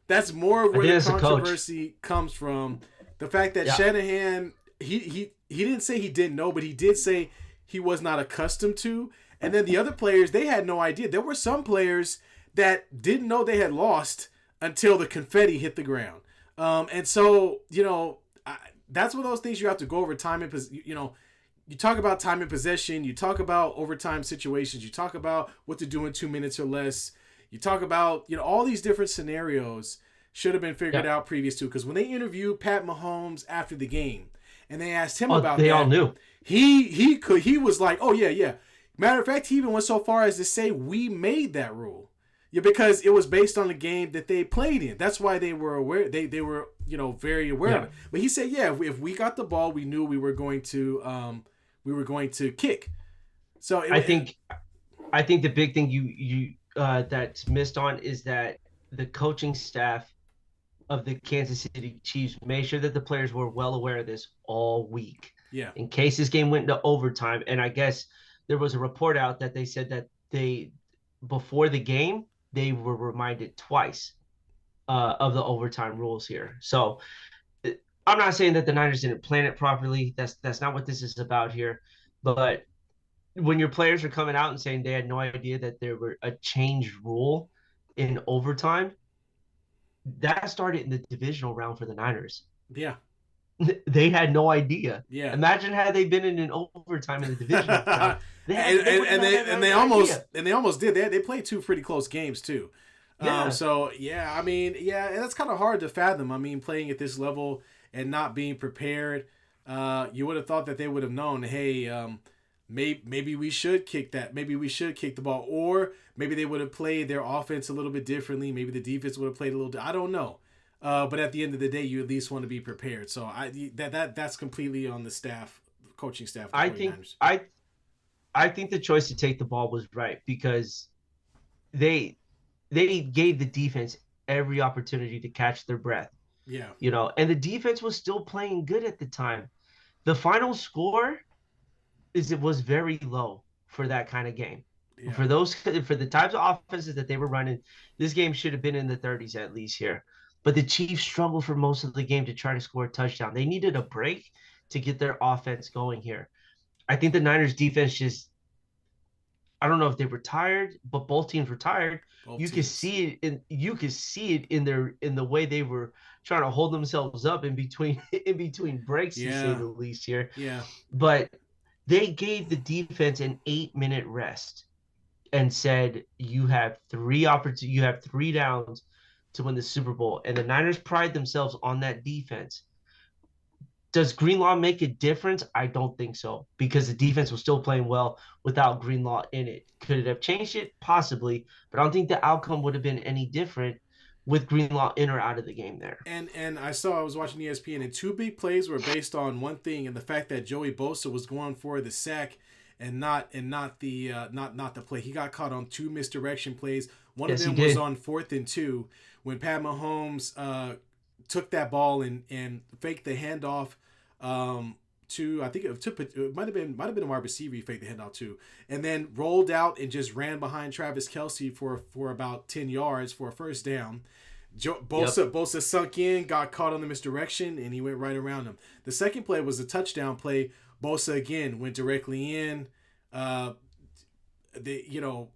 the controversy comes from. The fact that Shanahan, he didn't say he didn't know, but he did say he was not accustomed to. And then the other players, they had no idea. There were some players that didn't know they had lost until the confetti hit the ground. And so, that's one of those things you have to go over time and, you talk about time and possession. You talk about overtime situations. You talk about what to do in 2 minutes or less. You talk about, all these different scenarios should have been figured out previous to. Because when they interviewed Pat Mahomes after the game and they asked him about they that, all knew. He was like, oh, yeah. Matter of fact, he even went so far as to say we made that rule. Yeah, because it was based on the game that they played in. That's why they were aware. They were, very aware of it. But he said, yeah, if we got the ball, we knew we were going to kick. So I think the big thing you that's missed on is that the coaching staff of the Kansas City Chiefs made sure that the players were well aware of this all week. Yeah. In case this game went into overtime, and I guess there was a report out that they said that before the game they were reminded twice of the overtime rules here. So I'm not saying that the Niners didn't plan it properly. That's not what this is about here. But when your players are coming out and saying they had no idea that there were a changed rule in overtime, that started in the divisional round for the Niners. Yeah. They had no idea. Yeah. Imagine had they been in an overtime in the divisional round. They almost did. They played two pretty close games too. Yeah. And that's kind of hard to fathom. I mean, playing at this level and not being prepared, you would have thought that they would have known, hey, maybe we should kick that. Maybe we should kick the ball, or maybe they would have played their offense a little bit differently. Maybe the defense would have played a little. I don't know. But at the end of the day, you at least want to be prepared. So that's completely on the staff, coaching staff. I think the choice to take the ball was right because they gave the defense every opportunity to catch their breath. Yeah. And the defense was still playing good at the time. The final score was very low for that kind of game. Yeah. For the types of offenses that they were running, this game should have been in the 30s at least here. But the Chiefs struggled for most of the game to try to score a touchdown. They needed a break to get their offense going here. I think the Niners defense I don't know if they were tired, but both teams were tired. You could see it in the way they were trying to hold themselves up in between breaks, to say the least here. Yeah. But they gave the defense an 8-minute rest and said, you have 3 downs to win the Super Bowl. And the Niners pride themselves on that defense. Does Greenlaw make a difference? I don't think so, because the defense was still playing well without Greenlaw in it. Could it have changed it? Possibly, but I don't think the outcome would have been any different with Greenlaw in or out of the game there. And I was watching ESPN, and 2 big plays were based on one thing, and the fact that Joey Bosa was going for the sack and not the play. He got caught on 2 misdirection plays. One of them was on 4th and 2 when Pat Mahomes took that ball and faked the handoff to, I think it might have been a wide receiver he faked the handoff to, and then rolled out and just ran behind Travis Kelce for about 10 yards for a first down. Bosa sunk in, got caught on the misdirection, and he went right around him. The second play was a touchdown play. Bosa again went directly in.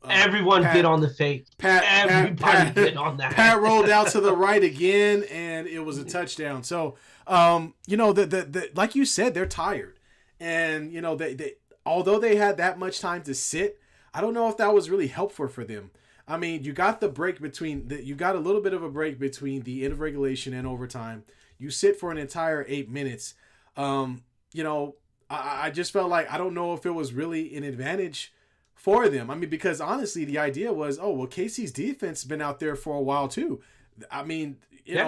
Everyone bid on the fake. Everybody bid on that. Pat rolled out to the right again, and it was a touchdown. So, like you said, they're tired, and they although they had that much time to sit, I don't know if that was really helpful for them. I mean, you got the break you got a little bit of a break between the end of regulation and overtime. You sit for an entire 8 minutes. I just felt like I don't know if it was really an advantage for them. I mean, because honestly, the idea was, Casey's defense has been out there for a while too. I mean, they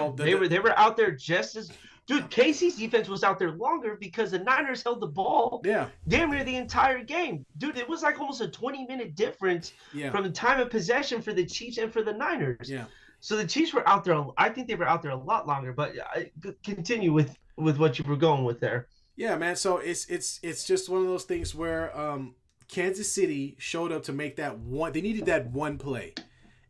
were out there just as dude. Casey's defense was out there longer because the Niners held the ball damn near the entire game. Dude, it was like almost a 20-minute difference from the time of possession for the Chiefs and for the Niners. Yeah. So the Chiefs were out there. I think they were out there a lot longer. But continue with what you were going with there. Yeah, man. So it's just one of those things where Kansas City showed up to make that one. They needed that one play,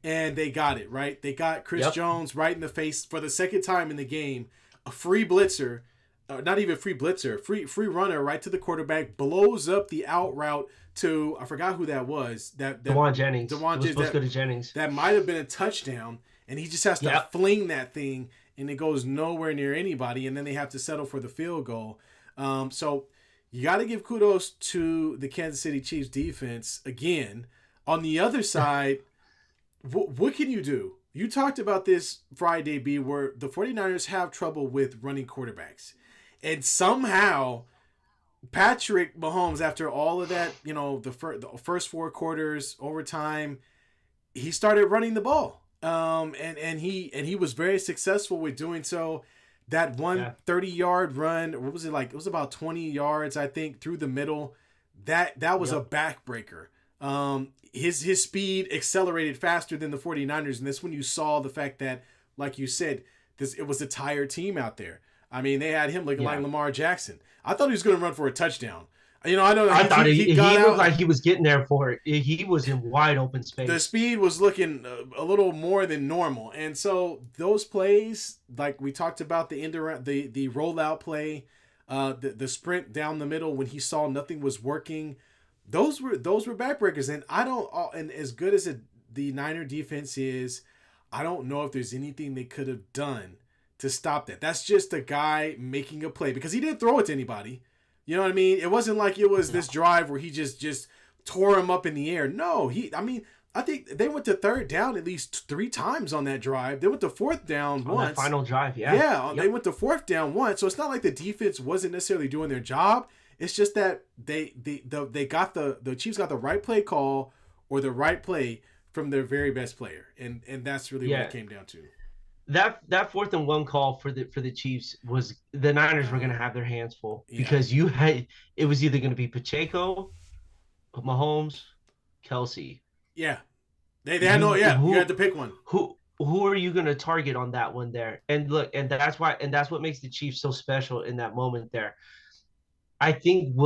and they got it right. They got Chris Jones right in the face for the second time in the game. A free blitzer not even free blitzer, free runner right to the quarterback, blows up the out route to, I forgot who that was. That Dewan Jennings. It Dewan was Jennings, supposed to go to Jennings. that might have been a touchdown, and he just has to Yep. fling that thing, and it goes nowhere near anybody, and then they have to settle for the field goal. So you got to give kudos to the Kansas City Chiefs defense again. On the other side, what can you do? You talked about this Friday, B, where the 49ers have trouble with running quarterbacks. And somehow Patrick Mahomes, after all of that, the first four quarters, overtime, he started running the ball. And he was very successful with doing so. That one 30-yard run, what was it like? It was about 20 yards, I think, through the middle. That was a backbreaker. His speed accelerated faster than the 49ers, and that's when you saw the fact that, like you said, it was a tired team out there. I mean, they had him looking like Lamar Jackson. I thought he was going to run for a touchdown. I know. I thought he looked like he was getting there for it. He was in wide open space. The speed was looking a little more than normal, and so those plays, like we talked about, the rollout play, the sprint down the middle when he saw nothing was working, those were backbreakers. And and as good as the Niner defense is, I don't know if there's anything they could have done to stop that. That's just a guy making a play because he didn't throw it to anybody. You know what I mean? It wasn't like it was this drive where he just tore him up in the air. No, I think they went to third down at least 3 times on that drive. They went to fourth down once. On that final drive, yeah. Yeah, they went to fourth down once. So it's not like the defense wasn't necessarily doing their job. It's just that they got the Chiefs got the right play call or the right play from their very best player. And that's really what it came down to. That 4th and 1 call for the Chiefs was the Niners were going to have their hands full because it was either going to be Pacheco, Mahomes, Kelsey. Yeah, they had you had to pick one. Who are you going to target on that one there? And look, and that's what makes the Chiefs so special in that moment there. I think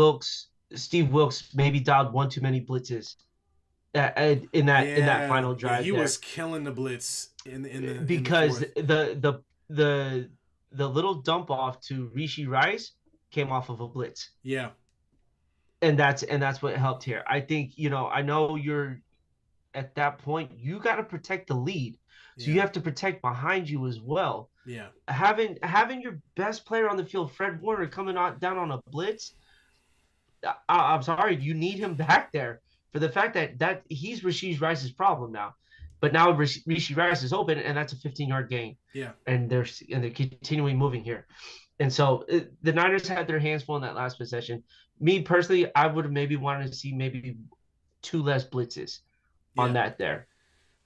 Steve Wilks maybe dialed one too many blitzes in that final drive. He was killing the blitz because in the little dump off to Rishi Rice came off of a blitz. Yeah. And that's what helped here. I think, I know you're at that point, you got to protect the lead. So you have to protect behind you as well. Yeah. Having your best player on the field, Fred Warner, coming down on a blitz, I'm sorry, you need him back there for the fact that he's Rasheed Rice's problem now. But now Rishi Rice is open, and that's a 15-yard gain. Yeah. And they're continually moving here. And so the Niners had their hands full in that last possession. Me personally, I would have maybe wanted to see maybe 2 less blitzes on that there.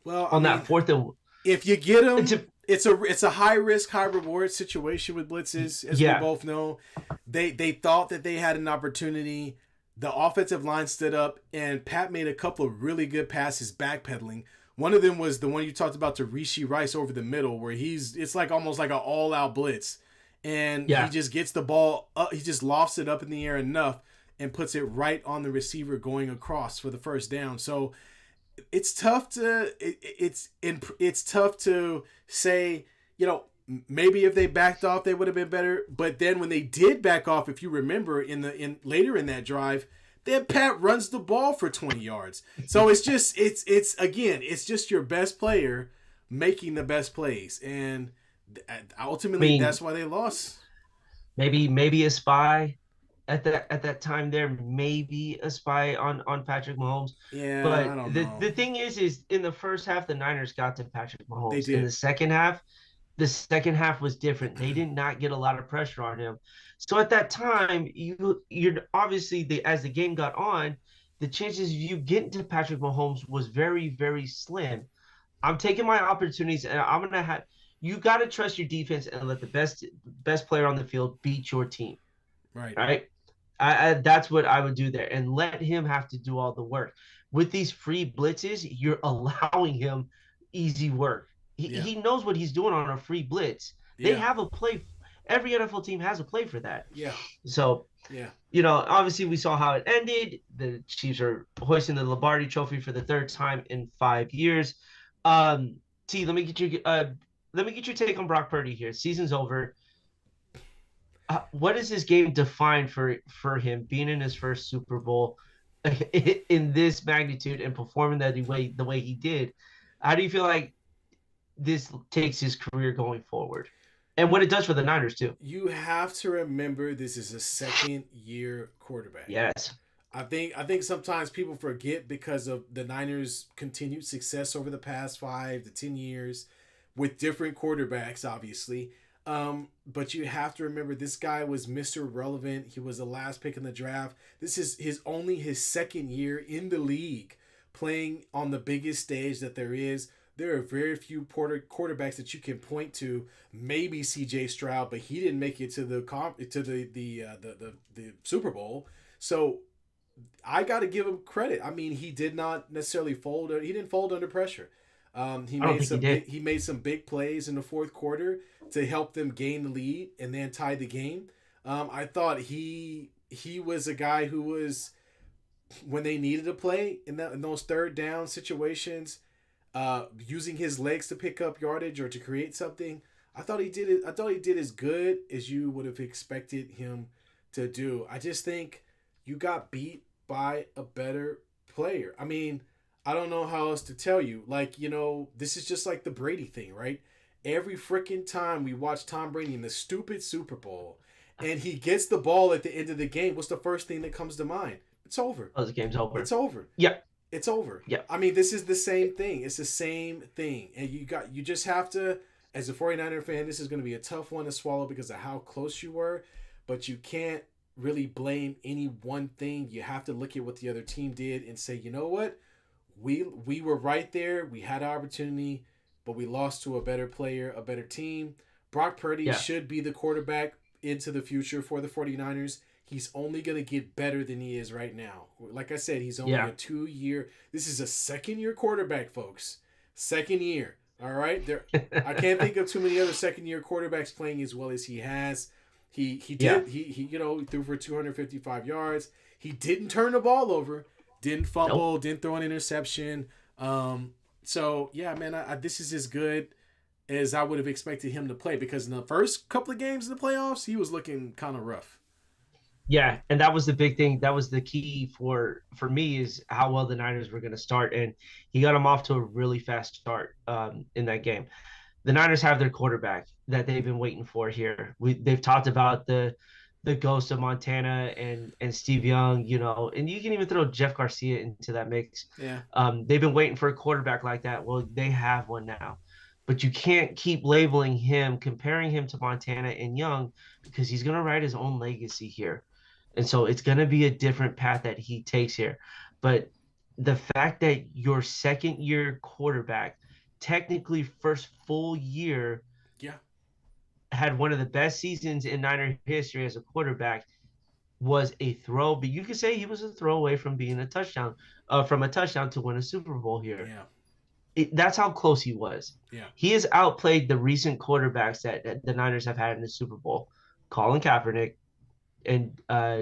Well, that 4th and if you get them, it's a high risk, high reward situation with blitzes, as we both know. They thought that they had an opportunity. The offensive line stood up, and Pat made a couple of really good passes backpedaling. One of them was the one you talked about to Rishi Rice over the middle, where it's like almost like an all-out blitz. And he just gets the ball up, he just lofts it up in the air enough and puts it right on the receiver going across for the first down. So it's tough to it's tough to say, maybe if they backed off they would have been better. But then when they did back off, if you remember later in that drive, then Pat runs the ball for 20 yards. So it's just it's just your best player making the best plays, and ultimately that's why they lost. Maybe a spy at that time there, maybe a spy on Patrick Mahomes. Yeah, but I don't know. The thing is in the first half the Niners got to Patrick Mahomes. They did. In the second half was different. They did not get a lot of pressure on him. So at that time, you're obviously as the game got on, the chances of you getting to Patrick Mahomes was very, very slim. I'm taking my opportunities, and I'm gonna have you got to trust your defense and let the best player on the field beat your team. Right. Right. That's what I would do there, and let him have to do all the work. With these free blitzes, you're allowing him easy work. He knows what he's doing on a free blitz. They have a play. Every NFL team has a play for that. Yeah. So, obviously we saw how it ended. The Chiefs are hoisting the Lombardi Trophy for the 3rd time in 5 years. T, let me get your take on Brock Purdy here. Season's over. what is this game defined for him being in his first Super Bowl in this magnitude and performing that the way he did? How do you feel like this takes his career going forward, and what it does for the Niners too? You have to remember this is a second year quarterback. Yes. I think sometimes people forget because of the Niners' continued success over the past 5 to 10 years with different quarterbacks, obviously. But you have to remember this guy was Mr. Relevant. He was the last pick in the draft. This is his second year in the league playing on the biggest stage that there is. There are very few quarterbacks that you can point to. Maybe C.J. Stroud, but he didn't make it to the Super Bowl. So I got to give him credit. I mean, he did not necessarily fold. He didn't fold under pressure. I don't think he did. He made some big plays in the fourth quarter to help them gain the lead and then tie the game. I thought he was a guy who was when they needed to play in those third down situations, using his legs to pick up yardage or to create something. I thought he did it. I thought he did as good as you would have expected him to do. I just think you got beat by a better player. I mean, I don't know how else to tell you. Like, this is just like the Brady thing, right? Every freaking time we watch Tom Brady in the stupid Super Bowl and he gets the ball at the end of the game, what's the first thing that comes to mind? It's over. Oh, the game's over. It's over. Yeah. It's over. Yeah. I mean, this is the same thing. It's the same thing. And you just have to, as a 49er fan, this is going to be a tough one to swallow because of how close you were, but you can't really blame any one thing. You have to look at what the other team did and say, you know what? We were right there. We had an opportunity, but we lost to a better player, a better team. Brock Purdy should be the quarterback into the future for the 49ers. He's only going to get better than he is right now. Like I said, he's only a 2-year. This is a second-year quarterback, folks. Second year. All right? I can't think of too many other second-year quarterbacks playing as well as he has. He did. He threw for 255 yards. He didn't turn the ball over. Didn't fumble. Nope. Didn't throw an interception. So, yeah, man, this is as good as I would have expected him to play because in the first couple of games in the playoffs, he was looking kind of rough. Yeah, and that was the big thing. That was the key for me is how well the Niners were going to start, and he got them off to a really fast start in that game. The Niners have their quarterback that they've been waiting for here. They've talked about the ghost of Montana and Steve Young, and you can even throw Jeff Garcia into that mix. Yeah. They've been waiting for a quarterback like that. Well, they have one now. But you can't keep labeling him, comparing him to Montana and Young, because he's going to write his own legacy here. And so it's going to be a different path that he takes here. But the fact that your second year quarterback, technically first full year, had one of the best seasons in Niner history as a quarterback was a throw. But you could say he was a throw away from being a touchdown, to win a Super Bowl here. Yeah. That's how close he was. Yeah. He has outplayed the recent quarterbacks that the Niners have had in the Super Bowl. Colin Kaepernick, and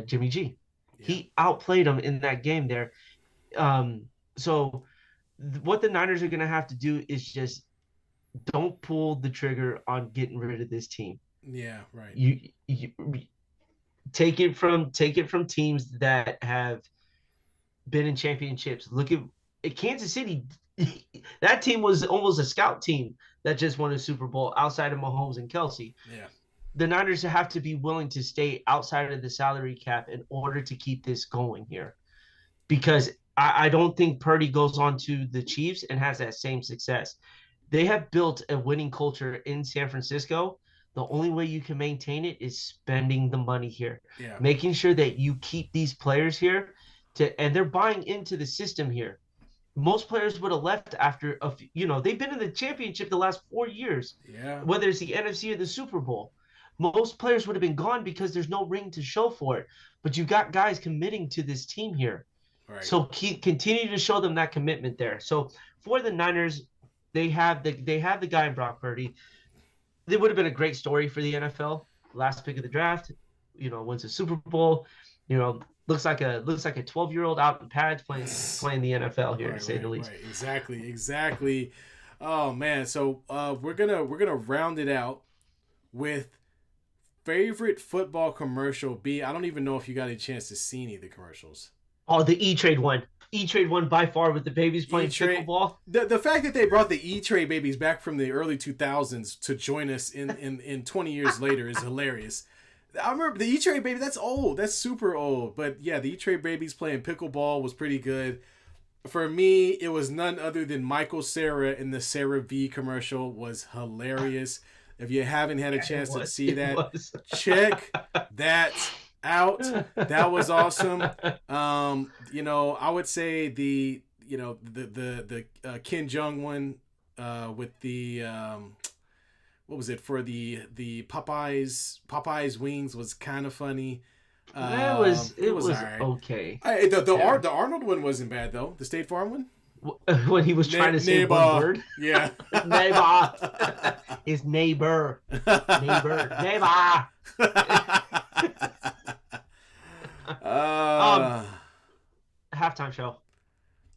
Jimmy G. Yeah. He outplayed him in that game there. So what the Niners are going to have to do is just don't pull the trigger on getting rid of this team. Yeah, right. You take it from teams that have been in championships. Look at Kansas City. That team was almost a scout team that just won a Super Bowl outside of Mahomes and Kelsey. Yeah. The Niners have to be willing to stay outside of the salary cap in order to keep this going here. Because I don't think Purdy goes on to the Chiefs and has that same success. They have built a winning culture in San Francisco. The only way you can maintain it is spending the money here. Yeah. Making sure that you keep these players here and they're buying into the system here. Most players would have left after they've been in the championship the last 4 years. Yeah. Whether it's the NFC or the Super Bowl. Most players would have been gone because there's no ring to show for it. But you got guys committing to this team here. Right. So continue to show them that commitment there. So for the Niners, they have the guy in Brock Purdy. It would have been a great story for the NFL. Last pick of the draft, wins a Super Bowl. Looks like a 12-year-old out in pads playing the NFL here, to say the least. Right. Exactly. Oh man, so we're gonna round it out with favorite football commercial be? I don't even know if you got a chance to see any of the commercials. Oh, the E-Trade one. E-Trade one by far with the babies playing E-Trade. pickleball. The fact that they brought the E-Trade babies back from the early 2000s to join us in 20 years later is hilarious. I remember the E-Trade baby. That's old. That's super old. But yeah, the E-Trade babies playing pickleball was pretty good. For me, it was none other than Michael Cera in the Cera V commercial was hilarious. If you haven't had a chance to see that, check that out. That was awesome. I would say the Ken Jeong one with the what was it for the Popeyes wings was kind of funny. It was right. okay. The Arnold one wasn't bad though. The State Farm one. When he was trying to say one word. Yeah. Neighbor. His neighbor. Neighbor. Halftime show.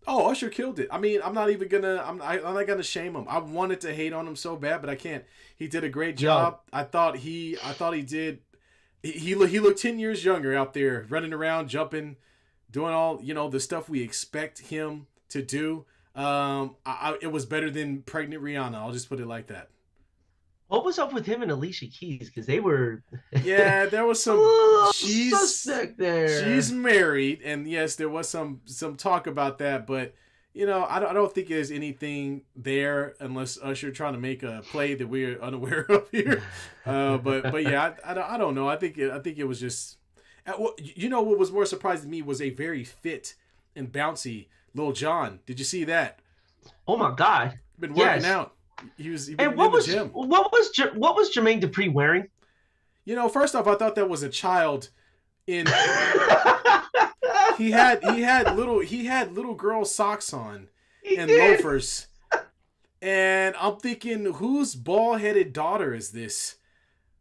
Oh, Usher killed it. I mean, I'm not not gonna shame him. I wanted to hate on him so bad, but I can't. He did a great job. Yo. I thought he did. He looked 10 years younger out there, running around, jumping, doing all the stuff we expect him to do. It was better than pregnant Rihanna. I'll just put it like that. What was up with him and Alicia Keys? Because they were yeah, there was some suspect there. She's married, and yes, there was some talk about that, but I don't think there's anything there unless Usher trying to make a play that we're unaware of here. But yeah, I don't know. I think it was just what was more surprising to me was a very fit and bouncy Lil Jon. Did you see that? Oh my God! Been working out. He been and what was Jermaine Dupri wearing? First off, I thought that was a child. In he had little girl socks on and loafers, and I'm thinking, whose bald-headed daughter is this?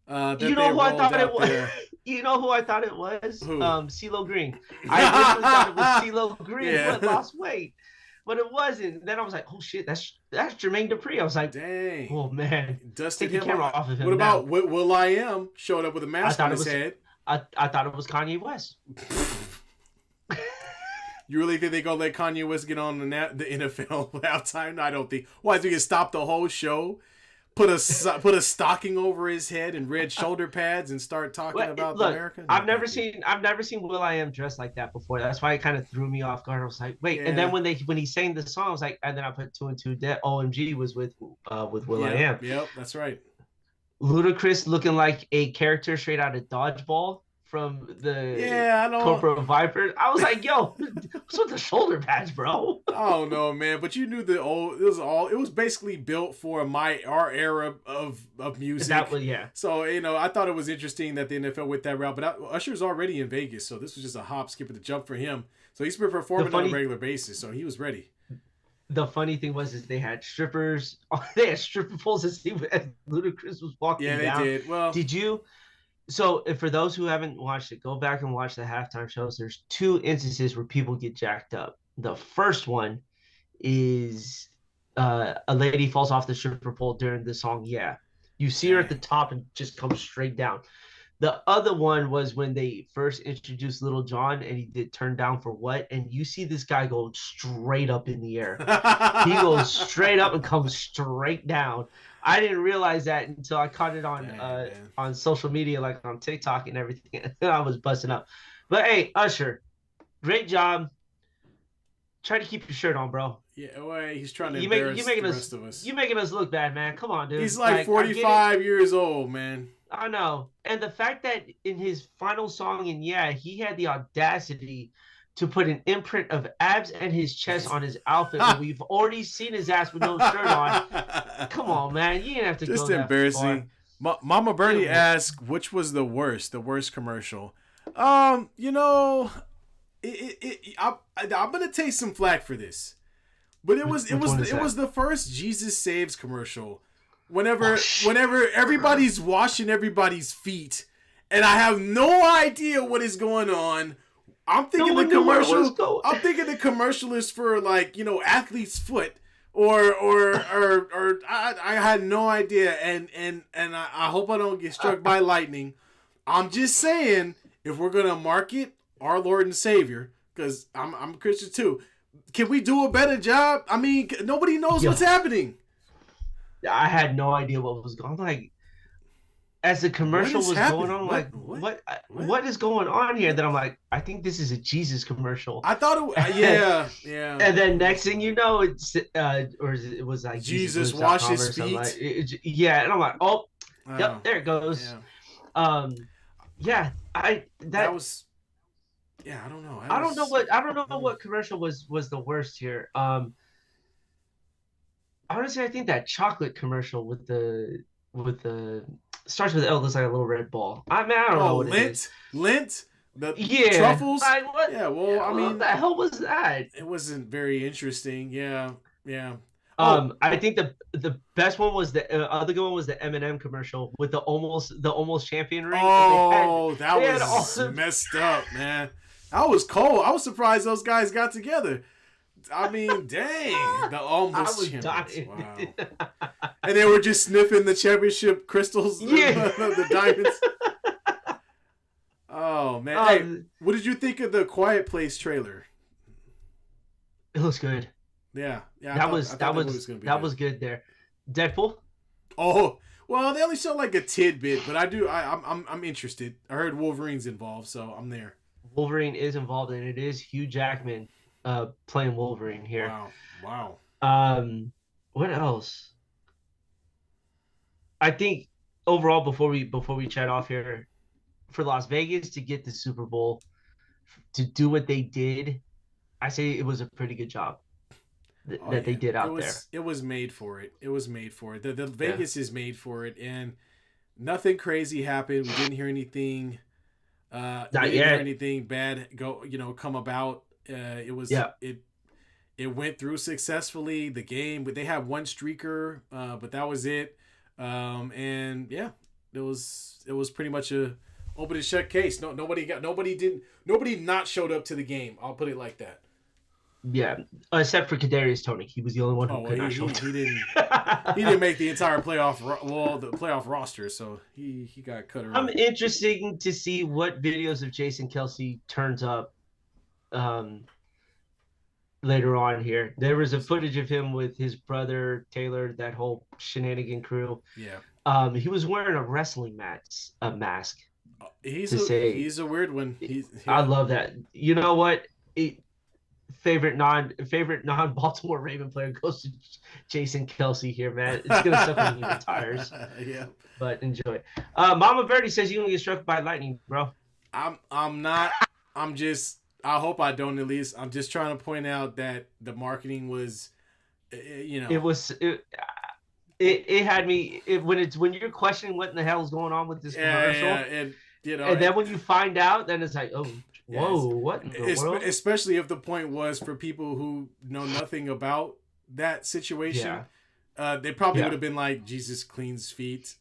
You know who I thought it was? You know who I thought it was? CeeLo Green. I really thought it was CeeLo Green who had lost weight. But it wasn't. Then I was like, "Oh shit, that's Jermaine Dupri." I was like, "Dang, oh man, dusted take the camera off of him." What about Will.i.am showed up with a mask on his head? I thought it was Kanye West. You really think they gonna let Kanye West get on the NFL halftime? No, I don't think. Why? So he can stop the whole show, put a stocking over his head and red shoulder pads and start talking about America? I've never seen Will.i.am dressed like that before. That's why it kind of threw me off guard. I was like, wait. Yeah. And then when he sang the song, I was like, and then I put two and two. That OMG was with Will.i.am. Yep, that's right. Ludacris looking like a character straight out of Dodgeball from the Corporate Viper. I was like, yo, what's with the shoulder pads, bro? Oh no, man. But you knew it was basically built for our era of music. So, I thought it was interesting that the NFL went that route. But Usher's already in Vegas, so this was just a hop, skip, and a jump for him. So he's been performing on a regular basis, so he was ready. The funny thing was they had strippers. They had stripper poles as Ludacris was walking down. Yeah, they did. Well, did you? So for those who haven't watched it, go back and watch the halftime shows. There's two instances where people get jacked up. The first one is a lady falls off the stripper pole during the song. Yeah, you see her at the top and just comes straight down. The other one was when they first introduced Lil Jon and he did Turn Down for What, and you see this guy go straight up in the air. He goes straight up and comes straight down. I didn't realize that until I caught it on social media, like on TikTok and everything. And I was busting up. But hey, Usher, great job. Try to keep your shirt on, bro. Yeah, well, he's trying to embarrass the rest of us. You're making us look bad, man. Come on, dude. He's like 45 years old, man. I know. And the fact that in his final song, and he had the audacity to put an imprint of abs and his chest on his outfit when we've already seen his ass with no shirt on. Come on, man. You didn't have to just go that embarrassing. Mama Bernie asked, which was the worst commercial? I'm going to take some flack for this. But it was the first Jesus Saves commercial. Whenever everybody's washing everybody's feet, and I have no idea what is going on. I'm thinking the commercial. I'm thinking the commercial is for athlete's foot, or I had no idea, and I hope I don't get struck by lightning. I'm just saying, if we're gonna market our Lord and Savior, because I'm a Christian too, can we do a better job? I mean, nobody knows Yo, what's happening. I had no idea what was going on. Like, as the What commercial is was going happening? on, I'm like, What? what is going on here? What? Then I'm like, I think this is a Jesus commercial. I thought it. and Yeah, yeah. then next thing you know, it's it was like Jesus wash JesusLives.com his or something like feet. yeah, and I'm like, oh, Oh, yep, there it goes. yeah. Yeah, That was. Yeah, I don't know. I was. I don't know what commercial was the worst here. Honestly, I think that chocolate commercial with the starts with L looks like a little red ball. I mean, I don't Oh, know what it is. lint, the Yeah, truffles. like what? Yeah, well, I What mean, the hell was that? it wasn't very interesting. Yeah, yeah. Oh, I think the best one was the other good one was the M&M commercial with the almost champion ring, and oh, that they had all was the messed up, man. That was cold. I was surprised those guys got together. I mean, dang, the I almost was champions. dying. Wow. And they were just sniffing the championship crystals, Yeah. the diamonds. Oh man, hey, what did you think of the Quiet Place trailer? It looks good. Yeah, yeah, I thought That movie was gonna be that good. was good there. Deadpool. Oh, well, they only show like a tidbit, but I'm interested. I heard Wolverine's involved, so I'm there. Wolverine is involved, and it is Hugh Jackman playing Wolverine here. Wow, wow. What else? I think overall, before we chat off here, for Las Vegas to get the Super Bowl, to do what they did, I say it was a pretty good job Oh that they yeah, did out there. it was made for it. It was made for it. The Yeah, Vegas is made for it, and nothing crazy happened. We didn't hear anything. We not didn't hear yet. anything bad come about. Yeah, It went through successfully. The game, but they had one streaker, but that was it. And yeah, it was pretty much a open and shut case. Nobody not showed up to the game. I'll put it like that. yeah. Except for Kadarius Tony, he was the only one Oh who well, could not show up. he didn't make the entire the playoff roster, so he got cut I'm early. interested to see what videos of Jason Kelsey turns up um, later on here. There was a footage of him with his brother Taylor, that whole shenanigan crew. Yeah, He was wearing a mask to say, he's a weird one. He's I yeah. love that. You know what? Favorite non Baltimore Raven player goes to Jason Kelsey here, man. It's gonna suck when he retires, Yeah. but enjoy. Mama Birdie says you're gonna get struck by lightning, bro. I'm not. I'm just. I hope I don't. At least I'm just trying to point out that the marketing was, you know. It was it had me when you're questioning what in the hell is going on with this commercial, Yeah, and and then when you find out, then it's like, oh, yeah, whoa, what in the world? especially if the point was for people who know nothing about that situation. Yeah, They probably yeah. would have been like, Jesus cleans feet.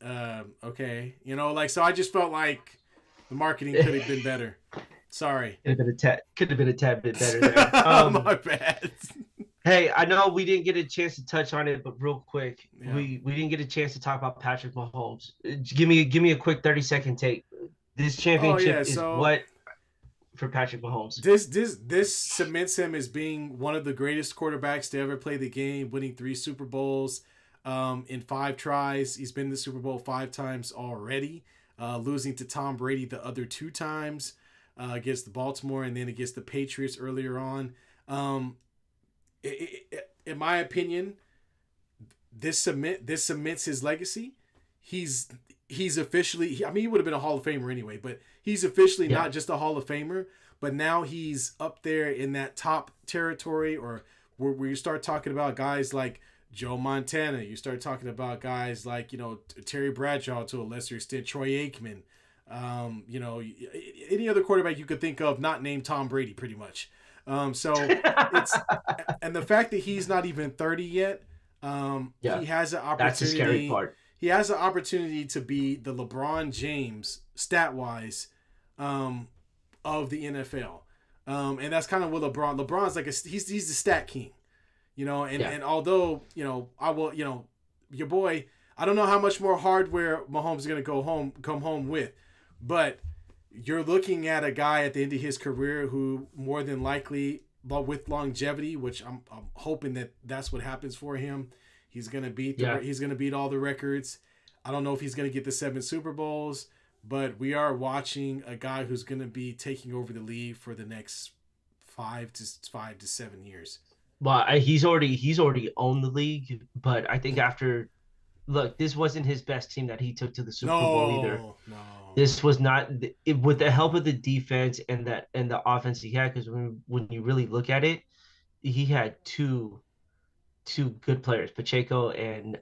Okay, like so. I just felt like the marketing could have been better. Sorry. Could have been a tad bit better there. My bad. Hey, I know we didn't get a chance to touch on it, but real quick, Yeah. we didn't get a chance to talk about Patrick Mahomes. Give me a quick 30-second take. This championship is what for Patrick Mahomes? This cements him as being one of the greatest quarterbacks to ever play the game, winning 3 Super Bowls in 5 tries. He's been in the Super Bowl 5 times already, losing to Tom Brady the other 2 times against the Baltimore and then against the Patriots earlier on. In my opinion, this cements his legacy. He's officially. I mean, he would have been a Hall of Famer anyway, but he's officially not just a Hall of Famer, but now he's up there in that top territory, or where you start talking about guys like Joe Montana. You start talking about guys like Terry Bradshaw, to a lesser extent, Troy Aikman. Any other quarterback you could think of, not named Tom Brady, pretty much. So it's and the fact that he's not even 30 yet, he has an opportunity. That's the scary part. He has an opportunity to be the LeBron James, stat-wise, of the NFL. And that's kind of what LeBron's like he's the stat king. And although, I will, your boy, I don't know how much more hardware Mahomes is going to come home with. But you're looking at a guy at the end of his career who more than likely, but with longevity, which I'm hoping that that's what happens for him. He's gonna he's gonna beat all the records. I don't know if he's gonna get the 7 Super Bowls, but we are watching a guy who's gonna be taking over the league for the next 5 to 7 years. Well, he's already owned the league, but I think after look, this wasn't his best team that he took to the Super Bowl either. No. This was not with the help of the defense and the offense he had. Because when you really look at it, he had two good players, Pacheco and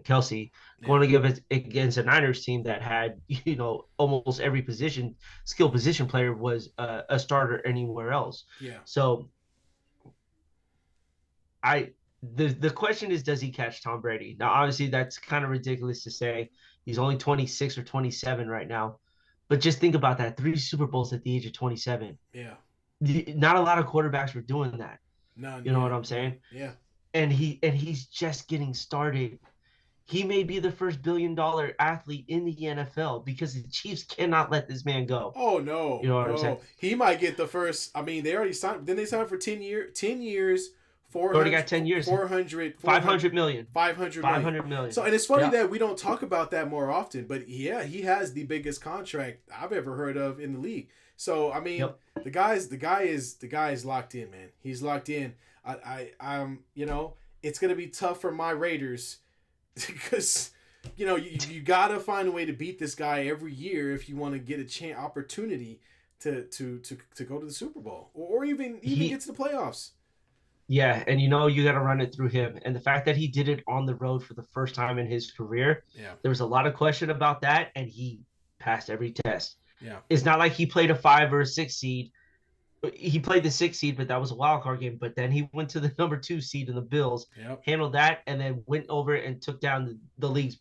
Kelsey, going against a Niners team that had almost every skill position player was a starter anywhere else. Yeah. So the question is, does he catch Tom Brady? Now, obviously, that's kind of ridiculous to say. He's only 26 or 27 right now. But just think about that. 3 Super Bowls at the age of 27. Yeah. Not a lot of quarterbacks were doing that. No. You know what I'm saying? Yeah. And he's just getting started. He may be the first billion-dollar athlete in the NFL because the Chiefs cannot let this man go. Oh, no. You know what I'm saying? He might get the first. I mean, they already signed. Didn't they sign for 10 years? 400, already got 10 years. 500 million. 500 million. So, and it's funny that we don't talk about that more often, but yeah, he has the biggest contract I've ever heard of in the league. So, I mean, the guy is locked in, man. He's locked in. I'm it's going to be tough for my Raiders because, you got to find a way to beat this guy every year if you want to get a opportunity to go to the Super Bowl or even get to the playoffs. Yeah, and you got to run it through him. And the fact that he did it on the road for the first time in his career, there was a lot of question about that, and he passed every test. Yeah. It's not like he played a 5 or a 6 seed. He played the 6 seed, but that was a wild card game. But then he went to the number 2 seed in the Bills, handled that, and then went over and took down the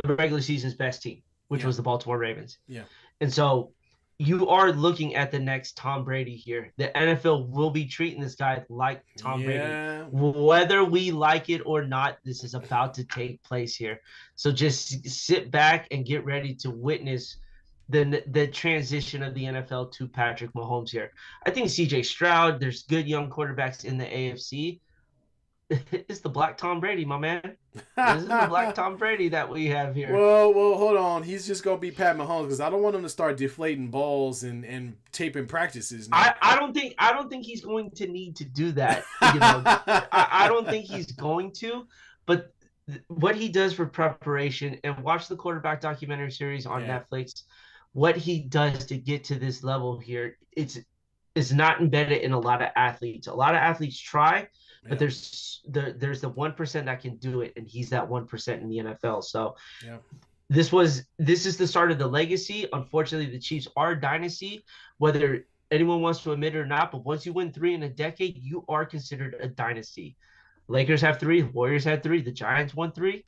regular season's best team, which was the Baltimore Ravens. Yeah. And so you are looking at the next Tom Brady here. The NFL will be treating this guy like Tom Brady. Whether we like it or not, this is about to take place here. So just sit back and get ready to witness the transition of the NFL to Patrick Mahomes here. I think CJ Stroud, there's good young quarterbacks in the AFC. It's the black Tom Brady, my man. This is the black Tom Brady that we have here. Well, hold on. He's just gonna be Pat Mahomes because I don't want him to start deflating balls and taping practices. Now. I don't think he's going to need to do that. I don't think he's going to. But what he does for preparation, and watch the quarterback documentary series on Netflix. What he does to get to this level here, it's not embedded in a lot of athletes. A lot of athletes try. But there's the 1% that can do it, and he's that 1% in the NFL. So this is the start of the legacy. Unfortunately, the Chiefs are a dynasty, whether anyone wants to admit it or not. But once you win 3 in a decade, you are considered a dynasty. Lakers have 3, Warriors had 3, the Giants won 3,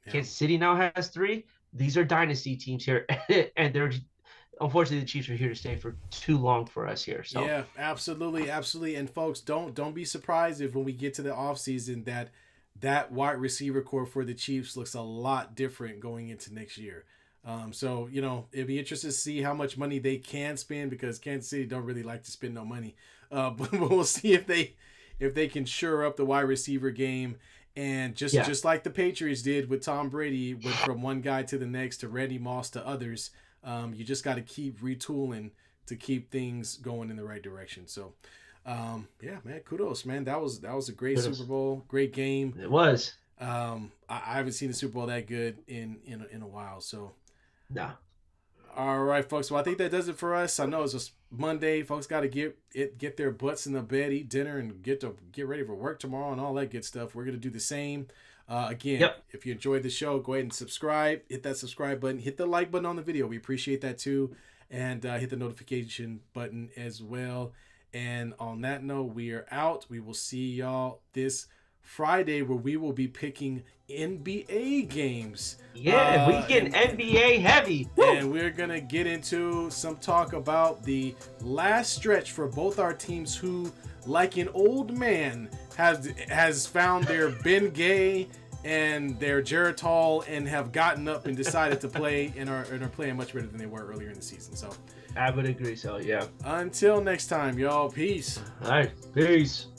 Kansas City now has 3. These are dynasty teams here, and they're. Unfortunately, the Chiefs are here to stay for too long for us here. So yeah, absolutely. And folks, don't be surprised if when we get to the offseason that wide receiver core for the Chiefs looks a lot different going into next year. So it'd be interesting to see how much money they can spend because Kansas City don't really like to spend no money. But we'll see if they can shore up the wide receiver game. And just like the Patriots did with Tom Brady, went from one guy to the next to Randy Moss to others. You just got to keep retooling to keep things going in the right direction. So, man, kudos, man. That was a great Super Bowl, great game. It was. I haven't seen the Super Bowl that good in a while. So, nah. All right, folks. Well, I think that does it for us. I know it's just Monday. Folks got to get their butts in the bed, eat dinner, and get ready for work tomorrow and all that good stuff. We're gonna do the same. Again, if you enjoyed the show, go ahead and subscribe. Hit that subscribe button. Hit the like button on the video. We appreciate that too. And hit the notification button as well. And on that note, we are out. We will see y'all this Friday where we will be picking NBA games. Yeah, we get NBA heavy. Woo! And we're going to get into some talk about the last stretch for both our teams who, like an old man, has found their Ben Gay and they're Geritol and have gotten up and decided to play and are playing much better than they were earlier in the season. So I would agree. So yeah. until next time, y'all. Peace. All right. Peace.